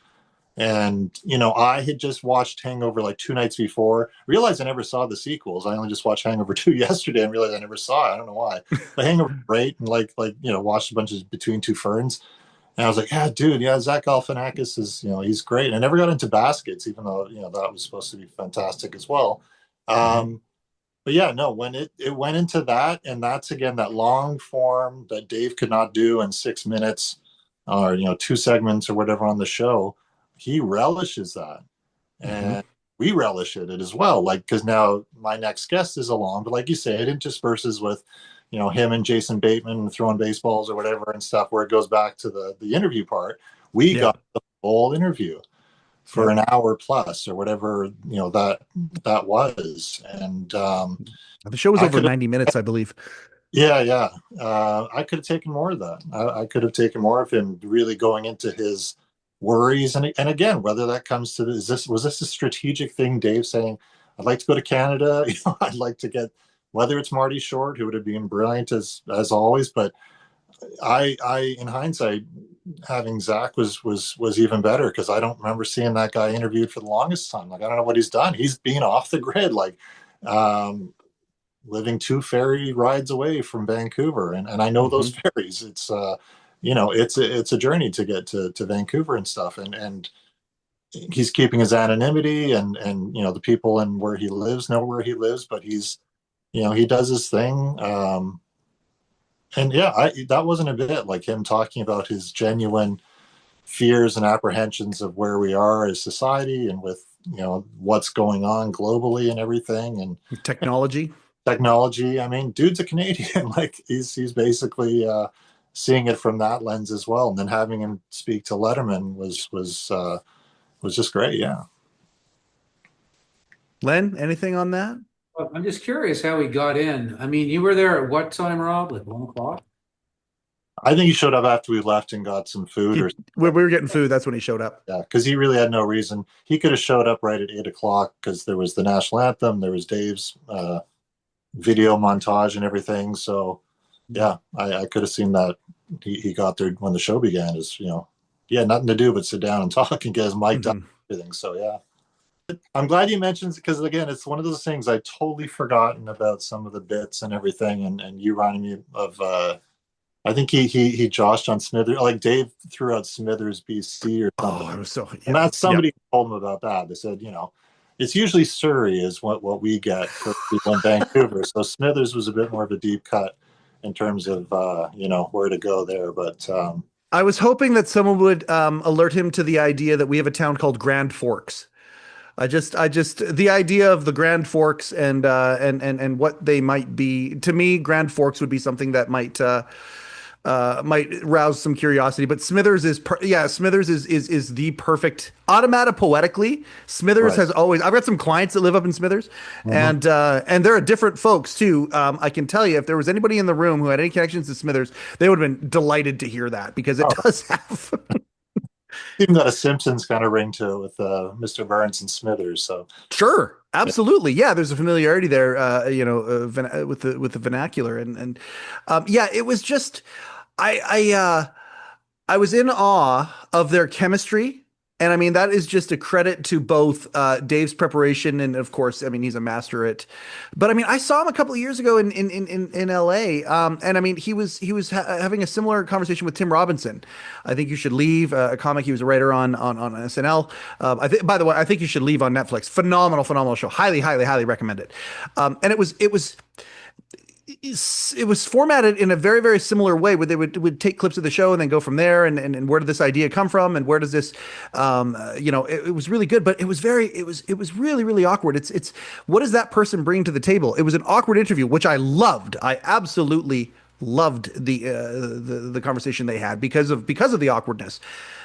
S2: And, I had just watched Hangover like 2 nights before, realized I never saw the sequels. I only just watched Hangover 2 yesterday and realized I never saw it. I don't know why. But Hangover great, and watched a bunch of Between Two Ferns. And I was like, yeah, dude, Zach Galifianakis is, he's great. And I never got into Baskets, even though, that was supposed to be fantastic as well. But yeah, no, when it went into that, and that's again that long form that Dave could not do in 6 minutes or 2 segments or whatever on the show, he relishes that, and we relish it as well. Like, because now my next guest is along, but like you say, it intersperses with him and Jason Bateman throwing baseballs or whatever and stuff, where it goes back to the interview part. We got the full interview for an hour plus or whatever that was, and
S4: the show was over 90 minutes, I believe.
S2: I could have taken more of that. I could have taken more of him really going into his worries, and again, whether that comes to was this a strategic thing, Dave saying, I'd like to go to Canada, I'd like to get, whether it's Marty Short, who would have been brilliant as always, but I in hindsight, having Zach was even better, because I don't remember seeing that guy interviewed for the longest time. Like, I don't know what he's done. He's been off the grid, like living 2 ferry rides away from Vancouver, and I know those ferries. It's it's a journey to get to Vancouver and stuff, and he's keeping his anonymity, and the people and where he lives know where he lives, but he's he does his thing. And that wasn't a bit like him talking about his genuine fears and apprehensions of where we are as society, and with what's going on globally and everything, and
S4: technology.
S2: I mean, dude's a Canadian. Like, he's basically seeing it from that lens as well. And then having him speak to Letterman was just great. Yeah.
S4: Len, anything on that?
S1: I'm just curious how he got in. I mean, you were there at what time, Rob? Like 1 o'clock?
S2: I think he showed up after we left and got some food.
S4: We were getting food. That's when he showed up.
S2: Yeah, because he really had no reason. He could have showed up right at 8 o'clock, because there was the national anthem, there was Dave's video montage and everything. So yeah, I could have seen that he got there when the show began. He had nothing to do but sit down and talk and get his mic done and everything. So yeah. I'm glad you mentioned it, because again, it's one of those things I totally forgotten about, some of the bits and everything, and you reminded me of I think he joshed on Smithers, like Dave threw out Smithers BC or something.
S4: Oh, it was so,
S2: and that's somebody told him about that. They said, it's usually Surrey is what we get for people in Vancouver. So Smithers was a bit more of a deep cut in terms of where to go there. But
S4: I was hoping that someone would alert him to the idea that we have a town called Grand Forks. I just the idea of the Grand Forks and what they might be, to me, Grand Forks would be something that might rouse some curiosity. But Smithers is the perfect poetically. Smithers has always, I've got some clients that live up in Smithers, and there are different folks too. I can tell you, if there was anybody in the room who had any connections to Smithers, they would have been delighted to hear that, because it does have
S2: even got a Simpsons kind of ring to it with Mr. Burns and Smithers. So
S4: sure, absolutely, yeah. There's a familiarity there, with the vernacular, and it was just, I was in awe of their chemistry. And I mean, that is just a credit to both Dave's preparation, and of course, I mean, he's a master at. But I mean, I saw him a couple of years ago in LA, and I mean, he was having a similar conversation with Tim Robinson. I Think You Should Leave, a comic he was a writer on SNL. By the way, I Think You Should Leave on Netflix. Phenomenal show. Highly recommend it. And it was formatted in a very, very similar way, where they would take clips of the show and then go from there, and where did this idea come from, and where does this it was really good, but it was really, really awkward. It's what does that person bring to the table? It was an awkward interview, which I loved. I absolutely loved the conversation they had because of the awkwardness.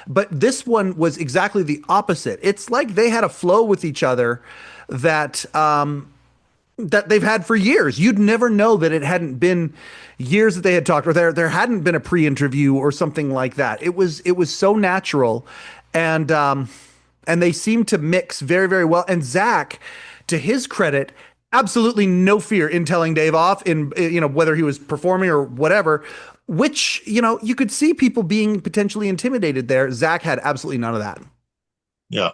S4: But this one was exactly the opposite. It's like they had a flow with each other that that they've had for years. You'd never know that it hadn't been years that they had talked, or there hadn't been a pre-interview or something like that. It was so natural, and they seemed to mix very, very well. And Zach, to his credit, absolutely no fear in telling Dave off, in whether he was performing or whatever. Which you could see people being potentially intimidated there. Zach had absolutely none of that.
S2: Yeah,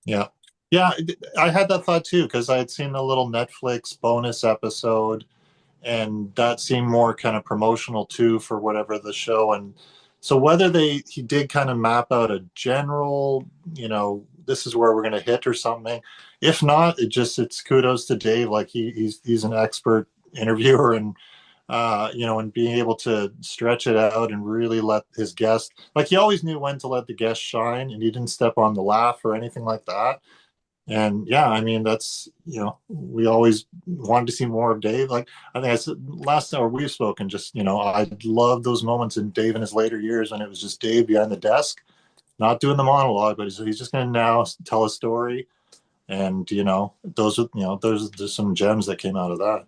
S2: yeah. Yeah, I had that thought too, because I had seen the little Netflix bonus episode, and that seemed more kind of promotional too for whatever the show. And so whether he did kind of map out a general, this is where we're going to hit or something. If not, it's kudos to Dave. Like he's an expert interviewer, and and being able to stretch it out and really let his guest, like he always knew when to let the guest shine, and he didn't step on the laugh or anything like that. And yeah, I mean, that's, we always wanted to see more of Dave. Like I think I said last hour we've spoken, just, I love those moments in Dave in his later years when it was just Dave behind the desk, not doing the monologue, but he's just going to now tell a story. And, there's some gems that came out of that.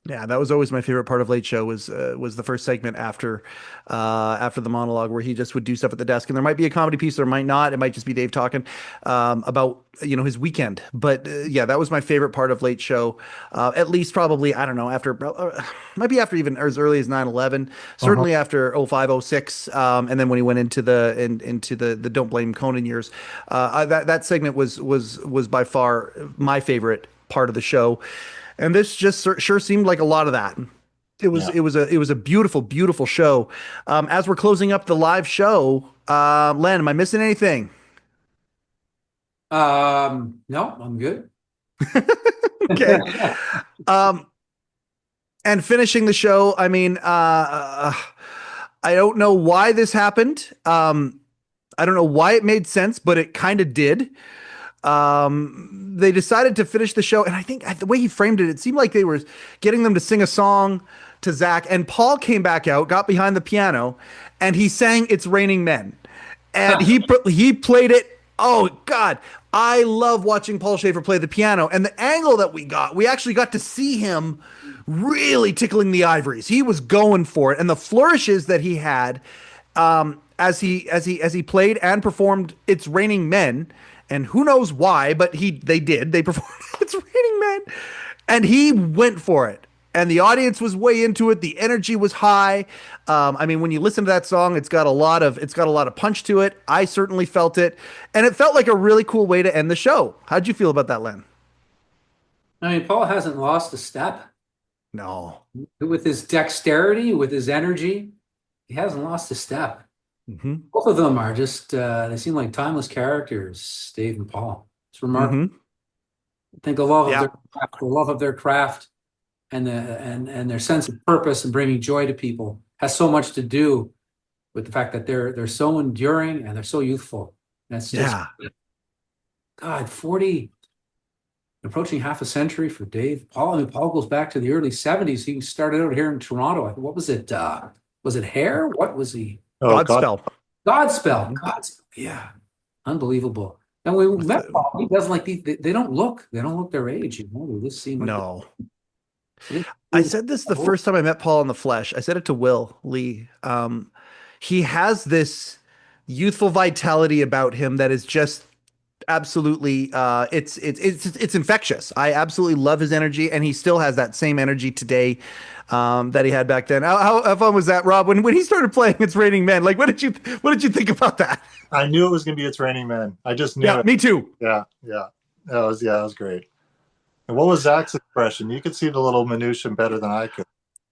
S4: Yeah, that was always my favorite part of Late Show was the first segment after the monologue, where he just would do stuff at the desk, and there might be a comedy piece, there might not. It might just be Dave talking about his weekend. But yeah, that was my favorite part of Late Show. At least probably, I don't know, after might be after even as early as 9/11. Certainly after 05, 06, and then when he went into the Don't Blame Conan years. That segment was by far my favorite part of the show. And this just sure seemed like a lot of that. It was a beautiful, beautiful show. As we're closing up the live show, Len, am I missing anything?
S1: No, I'm good.
S4: Okay. And finishing the show, I mean, I don't know why this happened. I don't know why it made sense, but it kind of did. They decided to finish the show, and I think the way he framed it, it seemed like they were getting them to sing a song to Zach, and Paul came back out, got behind the piano, and he sang "It's Raining Men," and he played it. Oh God, I love watching Paul Schaefer play the piano, and the angle that we actually got to see him really tickling the ivories. He was going for it, and the flourishes that he had as he played and performed "It's Raining Men." And who knows why, but they performed "It's Raining Men," and he went for it. And the audience was way into it. The energy was high. I mean, when you listen to that song, it's got a lot of punch to it. I certainly felt it, and it felt like a really cool way to end the show. How'd you feel about that, Len?
S1: I mean, Paul hasn't lost a step.
S4: No,
S1: With his dexterity, with his energy, he hasn't lost a step.
S4: Mm-hmm.
S1: Both of them are just, they seem like timeless characters, Dave and Paul. It's remarkable.
S4: Mm-hmm.
S1: I think the love of their craft and their sense of purpose and bringing joy to people has so much to do with the fact that they're so enduring and they're so youthful. That's just, God, 40, approaching half a century for Dave. Paul, I mean, Paul goes back to the early 70s. He started out here in Toronto. What was it? Was it Hair? What was he?
S4: Godspell.
S1: Godspell. Yeah. Unbelievable. And we met Paul. He doesn't like they don't look their age. They just seem like
S4: No. I said this the first time I met Paul in the flesh. I said it to Will Lee. He has this youthful vitality about him that is just absolutely it's infectious. I absolutely love his energy, and he still has that same energy today that he had back then. How fun was that, Rob? When he started playing "It's Raining Men," like what did you think about that?
S2: I knew it was going to be "It's Raining Men." I just knew.
S4: Yeah,
S2: it.
S4: Me too.
S2: Yeah. That was great. And what was Zach's expression? You could see the little minutia better than I could.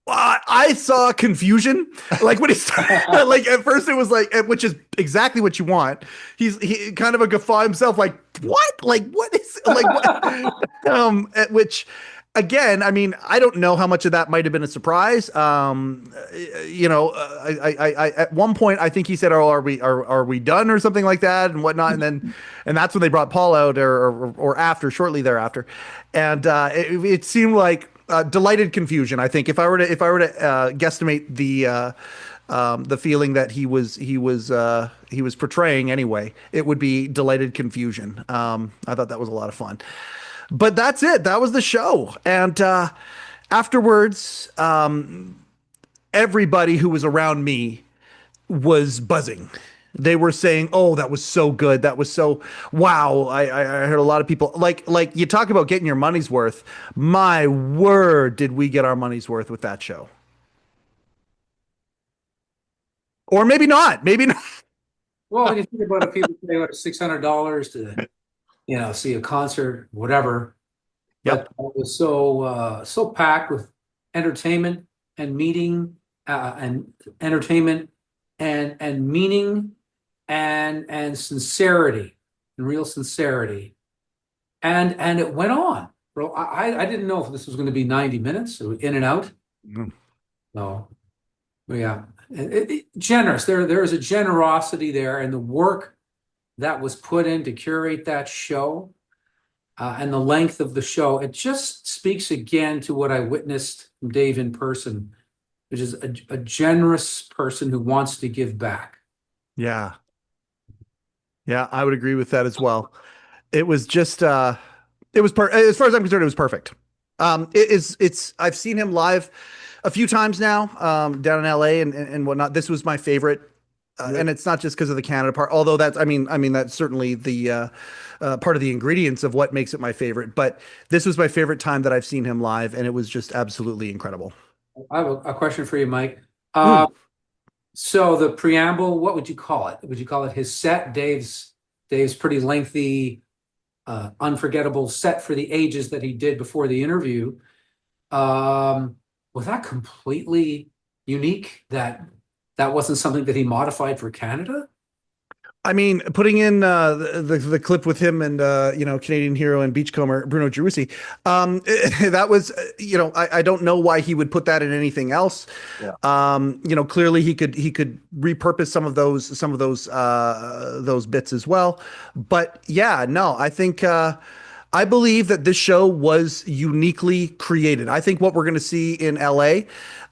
S4: I saw confusion, like when he started, like at first it was like, which is exactly what you want. He kind of a guffaw himself, like what, like what is, like what? Which again, I mean, I don't know how much of that might have been a surprise. I at one point I think he said, "Oh, are we done?" or something like that and whatnot, and that's when they brought Paul out, or shortly thereafter, and it seemed like Delighted confusion. I think if I were to guesstimate the feeling that he was portraying anyway, it would be delighted confusion. I thought that was a lot of fun. But that's it. That was the show. And afterwards, everybody who was around me was buzzing. They were saying, "Oh, that was so good. That was so wow." I heard a lot of people like you talk about getting your money's worth. My word, did we get our money's worth with that show? Or maybe not. Maybe not.
S1: Well, when you think about it, people pay what, $600 to, see a concert, whatever.
S4: Yep.
S1: But it was so packed with entertainment and meeting and entertainment and meaning and sincerity and real sincerity. And it went on. Bro, I didn't know if this was going to be 90 minutes in and out.
S4: Mm.
S1: No. But yeah. Generous. There is a generosity there, and the work that was put in to curate that show and the length of the show, it just speaks again to what I witnessed from Dave in person, which is a generous person who wants to give back.
S4: Yeah. Yeah, I would agree with that as well. It was just as far as I'm concerned, it was perfect. I've seen him live a few times now, down in LA and whatnot. This was my favorite. And it's not just because of the Canada part, although that's certainly the part of the ingredients of what makes it my favorite. But this was my favorite time that I've seen him live, and it was just absolutely incredible.
S1: I have a question for you, Mike.
S4: Hmm.
S1: So the preamble, what would you call it? Would you call it his set? Dave's pretty lengthy, unforgettable set for the ages that he did before the interview. Was that completely unique? That wasn't something that he modified for Canada?
S4: I mean, putting in the clip with him and Canadian hero and beachcomber Bruno Gerussi, that was I don't know why he would put that in anything else. Yeah. Clearly he could repurpose some of those bits as well. But yeah, no, I think I believe that this show was uniquely created. I think what we're going to see in LA,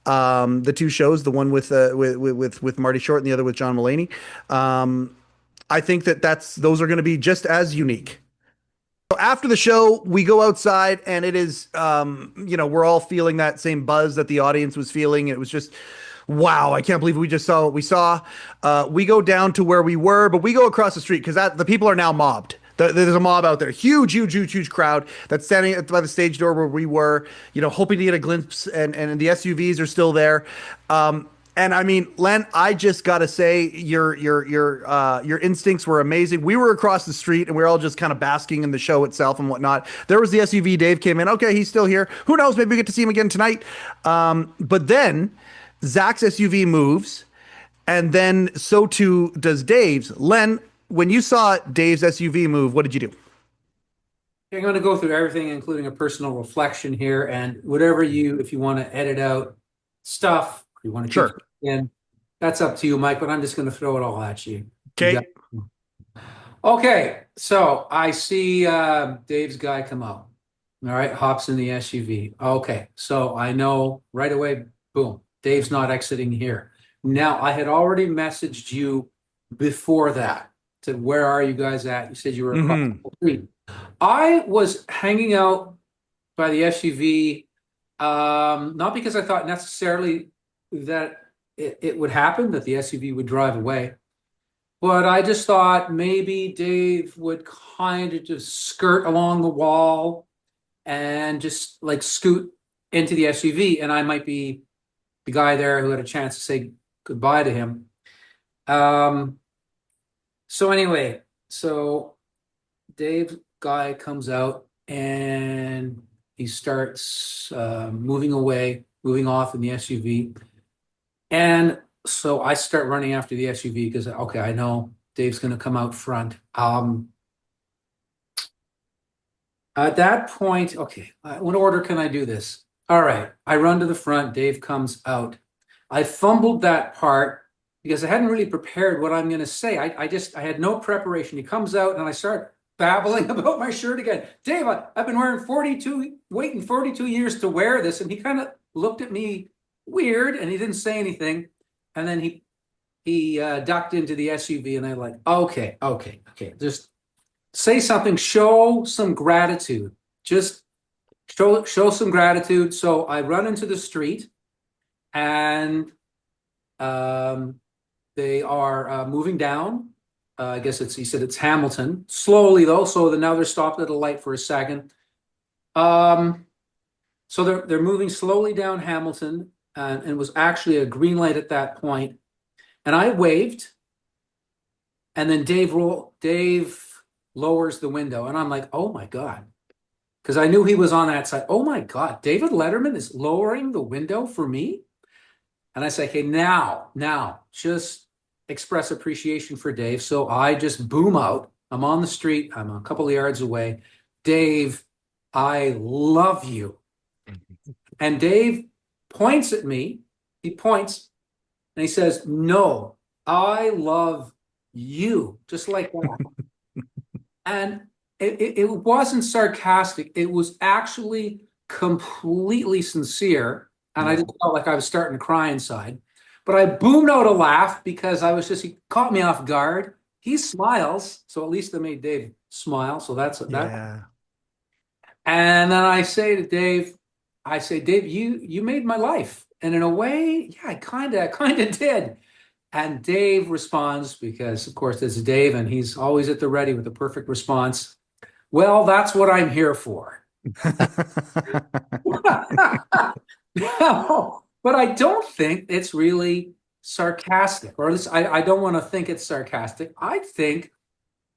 S4: the two shows, the one with Marty Short and the other with John Mulaney. I think those are going to be just as unique. So after the show, we go outside and it is, we're all feeling that same buzz that the audience was feeling. It was just, wow, I can't believe we just saw what we saw. We go down to where we were, but we go across the street because the people are now mobbed. There's a mob out there, huge crowd that's standing by the stage door where we were, hoping to get a glimpse, and the SUVs are still there. And I mean, Len, I just gotta say, your instincts were amazing. We were across the street, and we were all just kind of basking in the show itself and whatnot. There was the SUV. Dave came in. Okay, he's still here. Who knows? Maybe we get to see him again tonight. But then Zach's SUV moves, and then so too does Dave's. Len, when you saw Dave's SUV move, what did you do?
S1: I'm going to go through everything, including a personal reflection here, and whatever if you want to edit out stuff, you want to
S4: Sure.
S1: in, that's up to you, Mike. But I'm just going to throw it all at you.
S4: Okay.
S1: Okay. So I see Dave's guy come out. All right, hops in the SUV. Okay, so I know right away. Boom. Dave's not exiting here. Now I had already messaged you before that. Said, where are you guys at? You said you were across the street. I was hanging out by the SUV, not because I thought necessarily that it would happen, that the SUV would drive away, but I just thought maybe Dave would kind of just skirt along the wall and just like scoot into the SUV, and I might be the guy there who had a chance to say goodbye to him. So anyway, Dave guy comes out and he starts moving off in the SUV. And so I start running after the SUV because, okay, I know Dave's going to come out front. At that point, okay, what order can I do this? All right, I run to the front. Dave comes out. I fumbled that part because I hadn't really prepared what I'm going to say. I had no preparation. He comes out and I start babbling about my shirt again. Dave, I've been waiting 42 years to wear this. And he kind of looked at me weird and he didn't say anything. And then he ducked into the SUV and I'm like, okay. Just say something, show some gratitude. Just show some gratitude. So I run into the street and they are moving down. I guess he said it's Hamilton. Slowly though, so now they're stopped at a light for a second. So they're moving slowly down Hamilton, and it was actually a green light at that point. And I waved, and then Dave lowers the window, and I'm like, oh my God. Because I knew he was on that side. Oh my God, David Letterman is lowering the window for me? And I say, okay, now, just express appreciation for Dave. So I just boom out. I'm on the street. I'm a couple of yards away. Dave, I love you. And Dave points at me. He points and he says, no, I love you. Just like that. And it wasn't sarcastic. It was actually completely sincere. And I just felt like I was starting to cry inside. But I boomed out a laugh because he caught me off guard. He smiles, so at least I made Dave smile. So that's that.
S4: Yeah.
S1: And then I say to Dave, Dave, you made my life. And in a way, yeah, I kind of did. And Dave responds, because of course it's Dave and he's always at the ready with the perfect response. Well, that's what I'm here for. No, but I don't think it's really sarcastic, or at least I don't want to think it's sarcastic. I think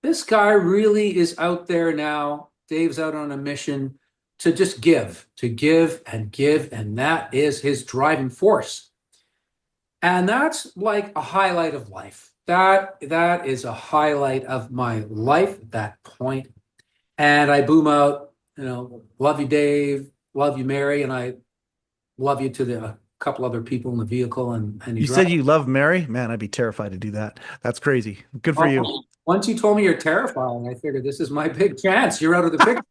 S1: this guy really is out there now. Dave's out on a mission to just give and give, and that is his driving force. And that's like a highlight of life. That is a highlight of my life at that point. And I boom out, love you, Dave, love you, Mary, and I love you to the couple other people in the vehicle. And
S4: you said you love Mary? Man, I'd be terrified to do that. That's crazy. Good for you.
S1: Once you told me you're terrifying, I figured this is my big chance. You're out of the picture.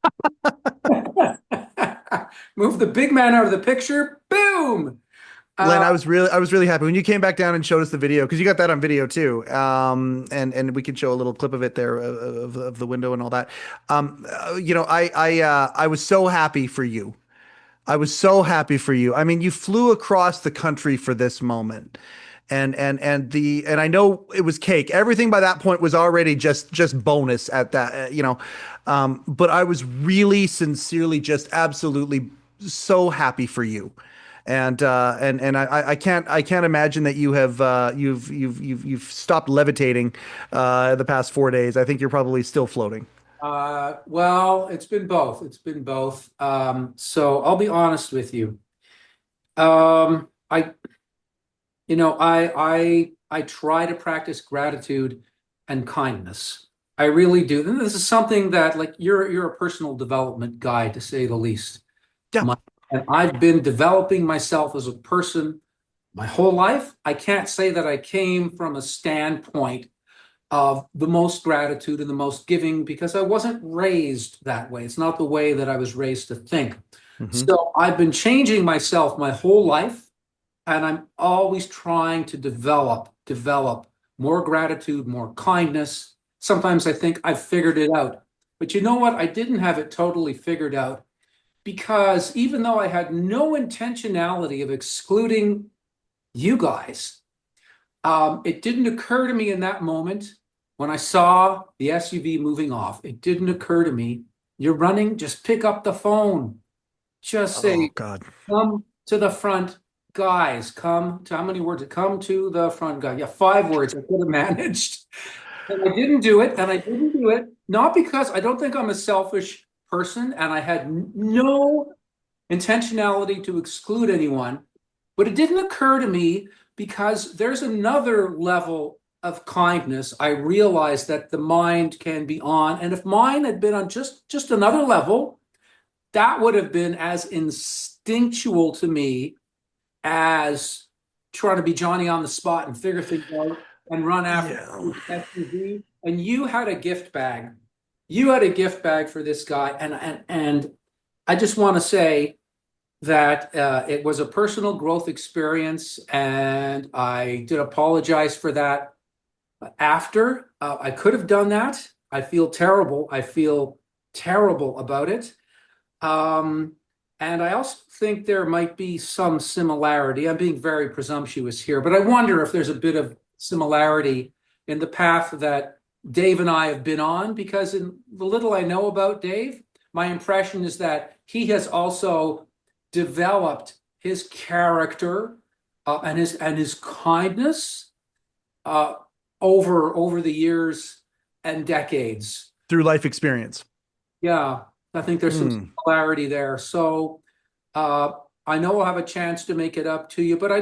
S1: Move the big man out of the picture. Boom.
S4: Len, I was really happy when you came back down and showed us the video, because you got that on video too. And we can show a little clip of it there of the window and all that. I was so happy for you. I was so happy for you. I mean, you flew across the country for this moment. And I know it was cake. Everything by that point was already just bonus at that, but I was really sincerely just absolutely so happy for you. And I can't imagine that you've stopped levitating the past 4 days. I think you're probably still floating.
S1: Well, it's been both. So I'll be honest with you. I try to practice gratitude and kindness. I really do. And this is something that, like, you're a personal development guy, to say the least.
S4: Yeah.
S1: And I've been developing myself as a person my whole life. I can't say that I came from a standpoint of the most gratitude and the most giving, because I wasn't raised that way. It's not the way that I was raised to think. Mm-hmm. So I've been changing myself my whole life, and I'm always trying to develop more gratitude, more kindness. Sometimes I think I've figured it out. But you know what? I didn't have it totally figured out, because even though I had no intentionality of excluding you guys, it didn't occur to me in that moment when I saw the SUV moving off. It didn't occur to me, you're running, just pick up the phone. Just say,
S4: God,
S1: come to the front, guys. How many words? Come to the front, guys. Yeah, 5 words I could have managed. And I didn't do it. Not because I don't think I'm a selfish person, and I had no intentionality to exclude anyone, but it didn't occur to me because there's another level of kindness. I realized that the mind can be on, and if mine had been on just another level, that would have been as instinctual to me as trying to be Johnny on the spot and figure things out and run after SUV. And you had a gift bag you had a gift bag for this guy, and I just want to say that it was a personal growth experience, and I did apologize for that after. I could have done that. I feel terrible. I feel terrible about it. And I also think there might be some similarity. I'm being very presumptuous here, but I wonder if there's a bit of similarity in the path that Dave and I have been on, because in the little I know about Dave, my impression is that he has also developed his character and his kindness over the years and decades.
S4: Through life experience.
S1: Yeah, I think there's some similarity there. So I know I'll have a chance to make it up to you, but I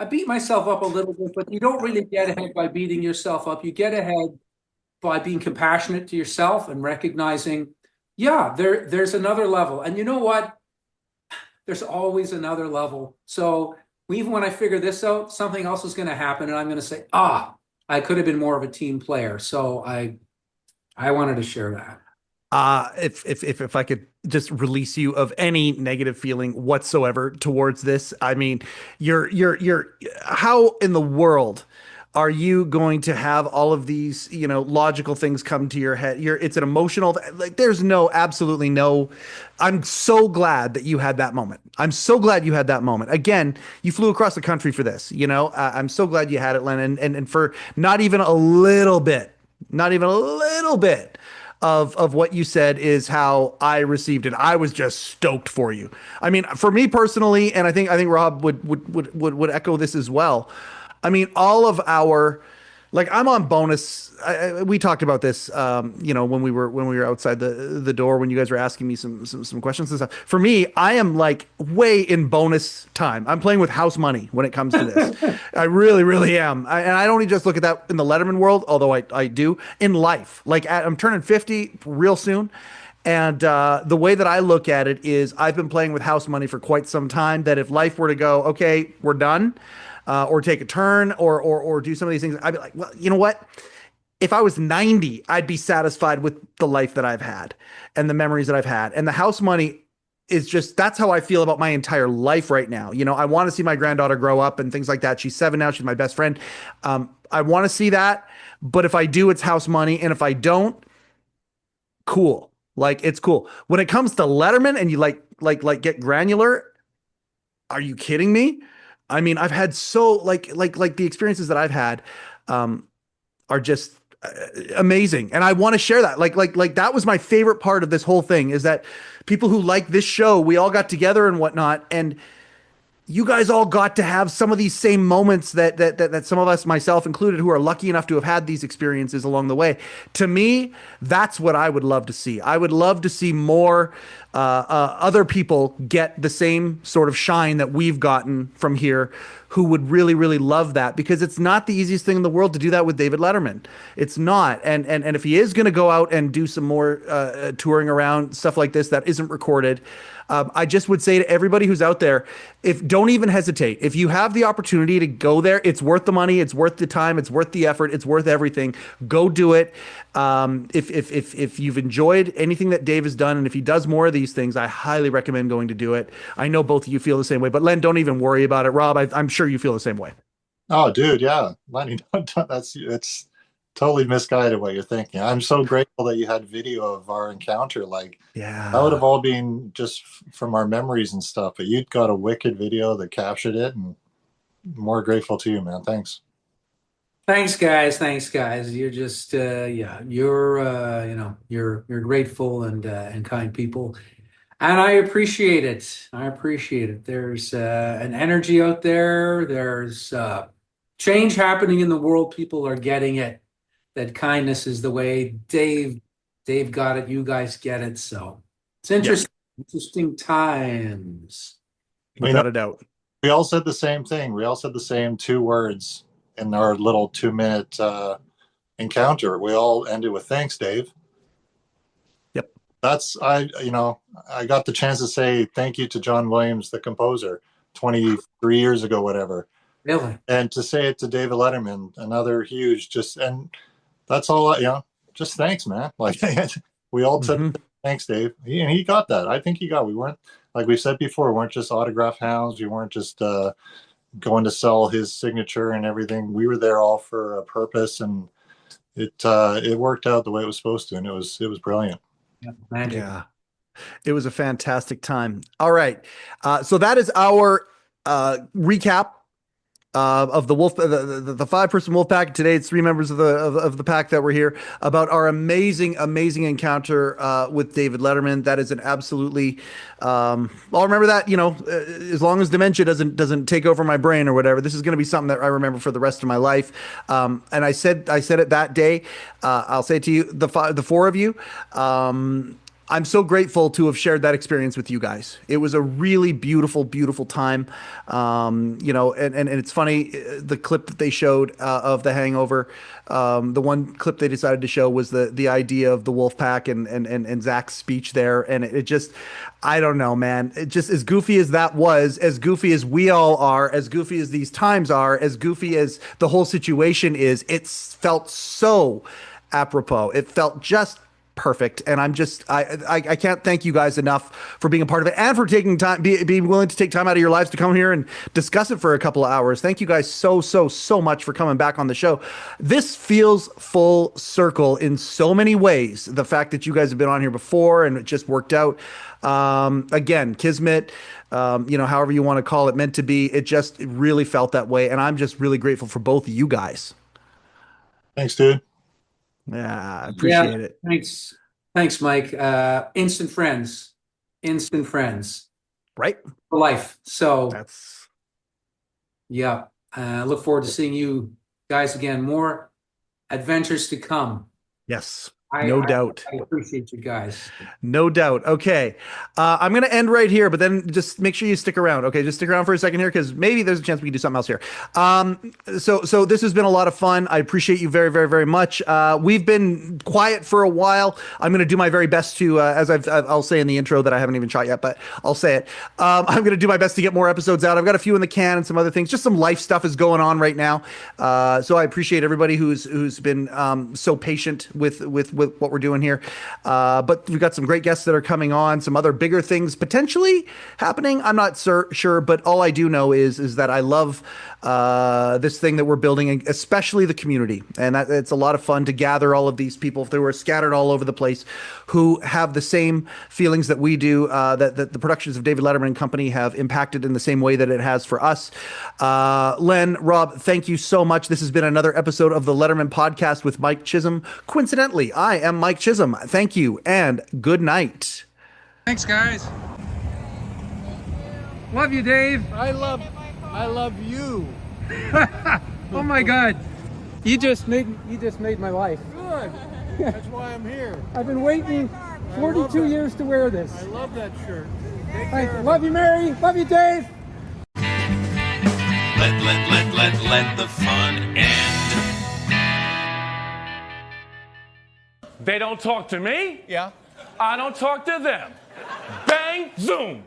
S1: beat myself up a little bit, but you don't really get ahead by beating yourself up. You get ahead by being compassionate to yourself and recognizing, yeah, there's another level. And you know what? There's always another level. So even when I figure this out, something else is going to happen, and I'm going to say, I could have been more of a team player. So I wanted to share that.
S4: If I could just release you of any negative feeling whatsoever towards this, I mean, you're how in the world are you going to have all of these, logical things come to your head? It's an emotional, like there's absolutely no, I'm so glad that you had that moment. I'm so glad you had that moment. Again, you flew across the country for this, I'm so glad you had it, Len, and for not even a little bit of what you said is how I received it. I was just stoked for you. I mean, for me personally, and I think Rob would echo this as well. I mean, all of our, like, I'm on bonus. We talked about this, when we were outside the door, when you guys were asking me some questions and stuff. For me, I am like way in bonus time. I'm playing with house money when it comes to this. I really, really am. And I don't just look at that in the Letterman world, although I do in life. Like I'm turning 50 real soon. And the way that I look at it is I've been playing with house money for quite some time, that if life were to go, okay, we're done, or take a turn or do some of these things, I'd be like, well, you know what? If I was 90, I'd be satisfied with the life that I've had and the memories that I've had. And the house money is just, that's how I feel about my entire life right now. I want to see my granddaughter grow up and things like that. She's 7 now. She's my best friend. I want to see that. But if I do, it's house money. And if I don't, cool. Like, it's cool. When it comes to Letterman and you like get granular, are you kidding me? I mean, I've had so like the experiences that I've had are just amazing. And I want to share that. Like that was my favorite part of this whole thing, is that people who like this show, we all got together and whatnot. And you guys all got to have some of these same moments that some of us, myself included, who are lucky enough to have had these experiences along the way. To me, that's what I would love to see. I would love to see more other people get the same sort of shine that we've gotten from here, who would really, really love that, because it's not the easiest thing in the world to do that with David Letterman. It's not. And if he is going to go out and do some more touring around, stuff like this that isn't recorded, I just would say to everybody who's out there, don't even hesitate. If you have the opportunity to go there, it's worth the money, it's worth the time, it's worth the effort, it's worth everything. Go do it. If you've enjoyed anything that Dave has done, and if he does more of these things, I highly recommend going to do it. I know both of you feel the same way, but Len, don't even worry about it. Rob, I'm sure you feel the same way.
S2: Oh, dude, yeah, Lenny, it's totally misguided what you're thinking. I'm so grateful that you had video of our encounter. Like,
S4: yeah,
S2: that would have all been just from our memories and stuff, but you got a wicked video that captured it, and more grateful to you, man. Thanks.
S1: Thanks, guys. You're just, you're grateful and kind people. And I appreciate it. There's an energy out there. There's change happening in the world. People are getting it. That kindness is the way. Dave got it. You guys get it. So it's interesting. Yeah. Interesting times.
S4: Without a doubt.
S2: We all said the same thing. We all said the same 2 words in our little 2-minute encounter. We all ended with thanks, Dave.
S4: Yep.
S2: I got the chance to say thank you to John Williams, the composer, 23 years ago, whatever.
S1: Really?
S2: And to say it to David Letterman, another huge, and that's all, just thanks, man. Like, we all said, thanks, Dave. And he got that. I think he got, we weren't, like we said before, we weren't just autograph hounds. We weren't just going to sell his signature and everything. We were there all for a purpose, and it worked out the way it was supposed to. And it was brilliant.
S4: Yeah. It was a fantastic time. All right. So that is our recap of the wolf, the 5-person wolf pack. Today it's 3 members of the pack that were here, about our amazing encounter with David Letterman. That is an absolutely I'll remember that, as long as dementia doesn't take over my brain or whatever. This is going to be something that I remember for the rest of my life. And I said it that day. I'll say it to you, the 4 of you. I'm so grateful to have shared that experience with you guys. It was a really beautiful, beautiful time. And it's funny, the clip that they showed of The Hangover, the one clip they decided to show was the idea of the wolf pack and Zach's speech there. And it just, I don't know, man. It just, as goofy as that was, as goofy as we all are, as goofy as these times are, as goofy as the whole situation is, it felt so apropos. It felt just perfect. And I can't thank you guys enough for being a part of it and for taking time, being willing to take time out of your lives to come here and discuss it for a couple of hours. Thank you guys so much for coming back on the show. This feels full circle in so many ways. The fact that you guys have been on here before and it just worked out. Again, Kismet, however you want to call it, meant to be, it really felt that way. And I'm just really grateful for both of you guys.
S2: Thanks, dude.
S4: Yeah, I appreciate it.
S1: Thanks, Mike. Instant friends,
S4: right?
S1: For life. So
S4: that's,
S1: yeah. Look forward to seeing you guys again. More adventures to come.
S4: Yes. No doubt.
S1: I appreciate you guys.
S4: No doubt. Okay. I'm going to end right here, but then just make sure you stick around. Okay. Just stick around for a second here, because maybe there's a chance we can do something else here. So this has been a lot of fun. I appreciate you very, very, very much. We've been quiet for a while. I'm going to do my very best to, as I'll say in the intro that I haven't even shot yet, but I'll say it. I'm going to do my best to get more episodes out. I've got a few in the can and some other things. Just some life stuff is going on right now. So I appreciate everybody who's been so patient with what we're doing here. But we've got some great guests that are coming on, some other bigger things potentially happening. I'm not sure, but all I do know is that I love this thing that we're building, especially the community. And it's a lot of fun to gather all of these people who are scattered all over the place, who have the same feelings that we do, that the productions of David Letterman and Company have impacted in the same way that it has for us. Len, Rob, thank you so much. This has been another episode of the Letterman Podcast with Mike Chisholm. Coincidentally, I am Mike Chisholm. Thank you and good night.
S6: Thanks, guys. Love you, Dave.
S7: I love you.
S6: Oh my God. You just made my life.
S7: Good. That's why I'm here.
S6: I've been waiting 42 years to wear this.
S7: I love that shirt. Take
S6: Thank
S7: care.
S6: you. Love you, Mary. Love you, Dave.
S3: Let the fun end.
S8: They don't talk to me.
S7: Yeah.
S8: I don't talk to them. Bang, zoom.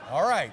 S7: All right.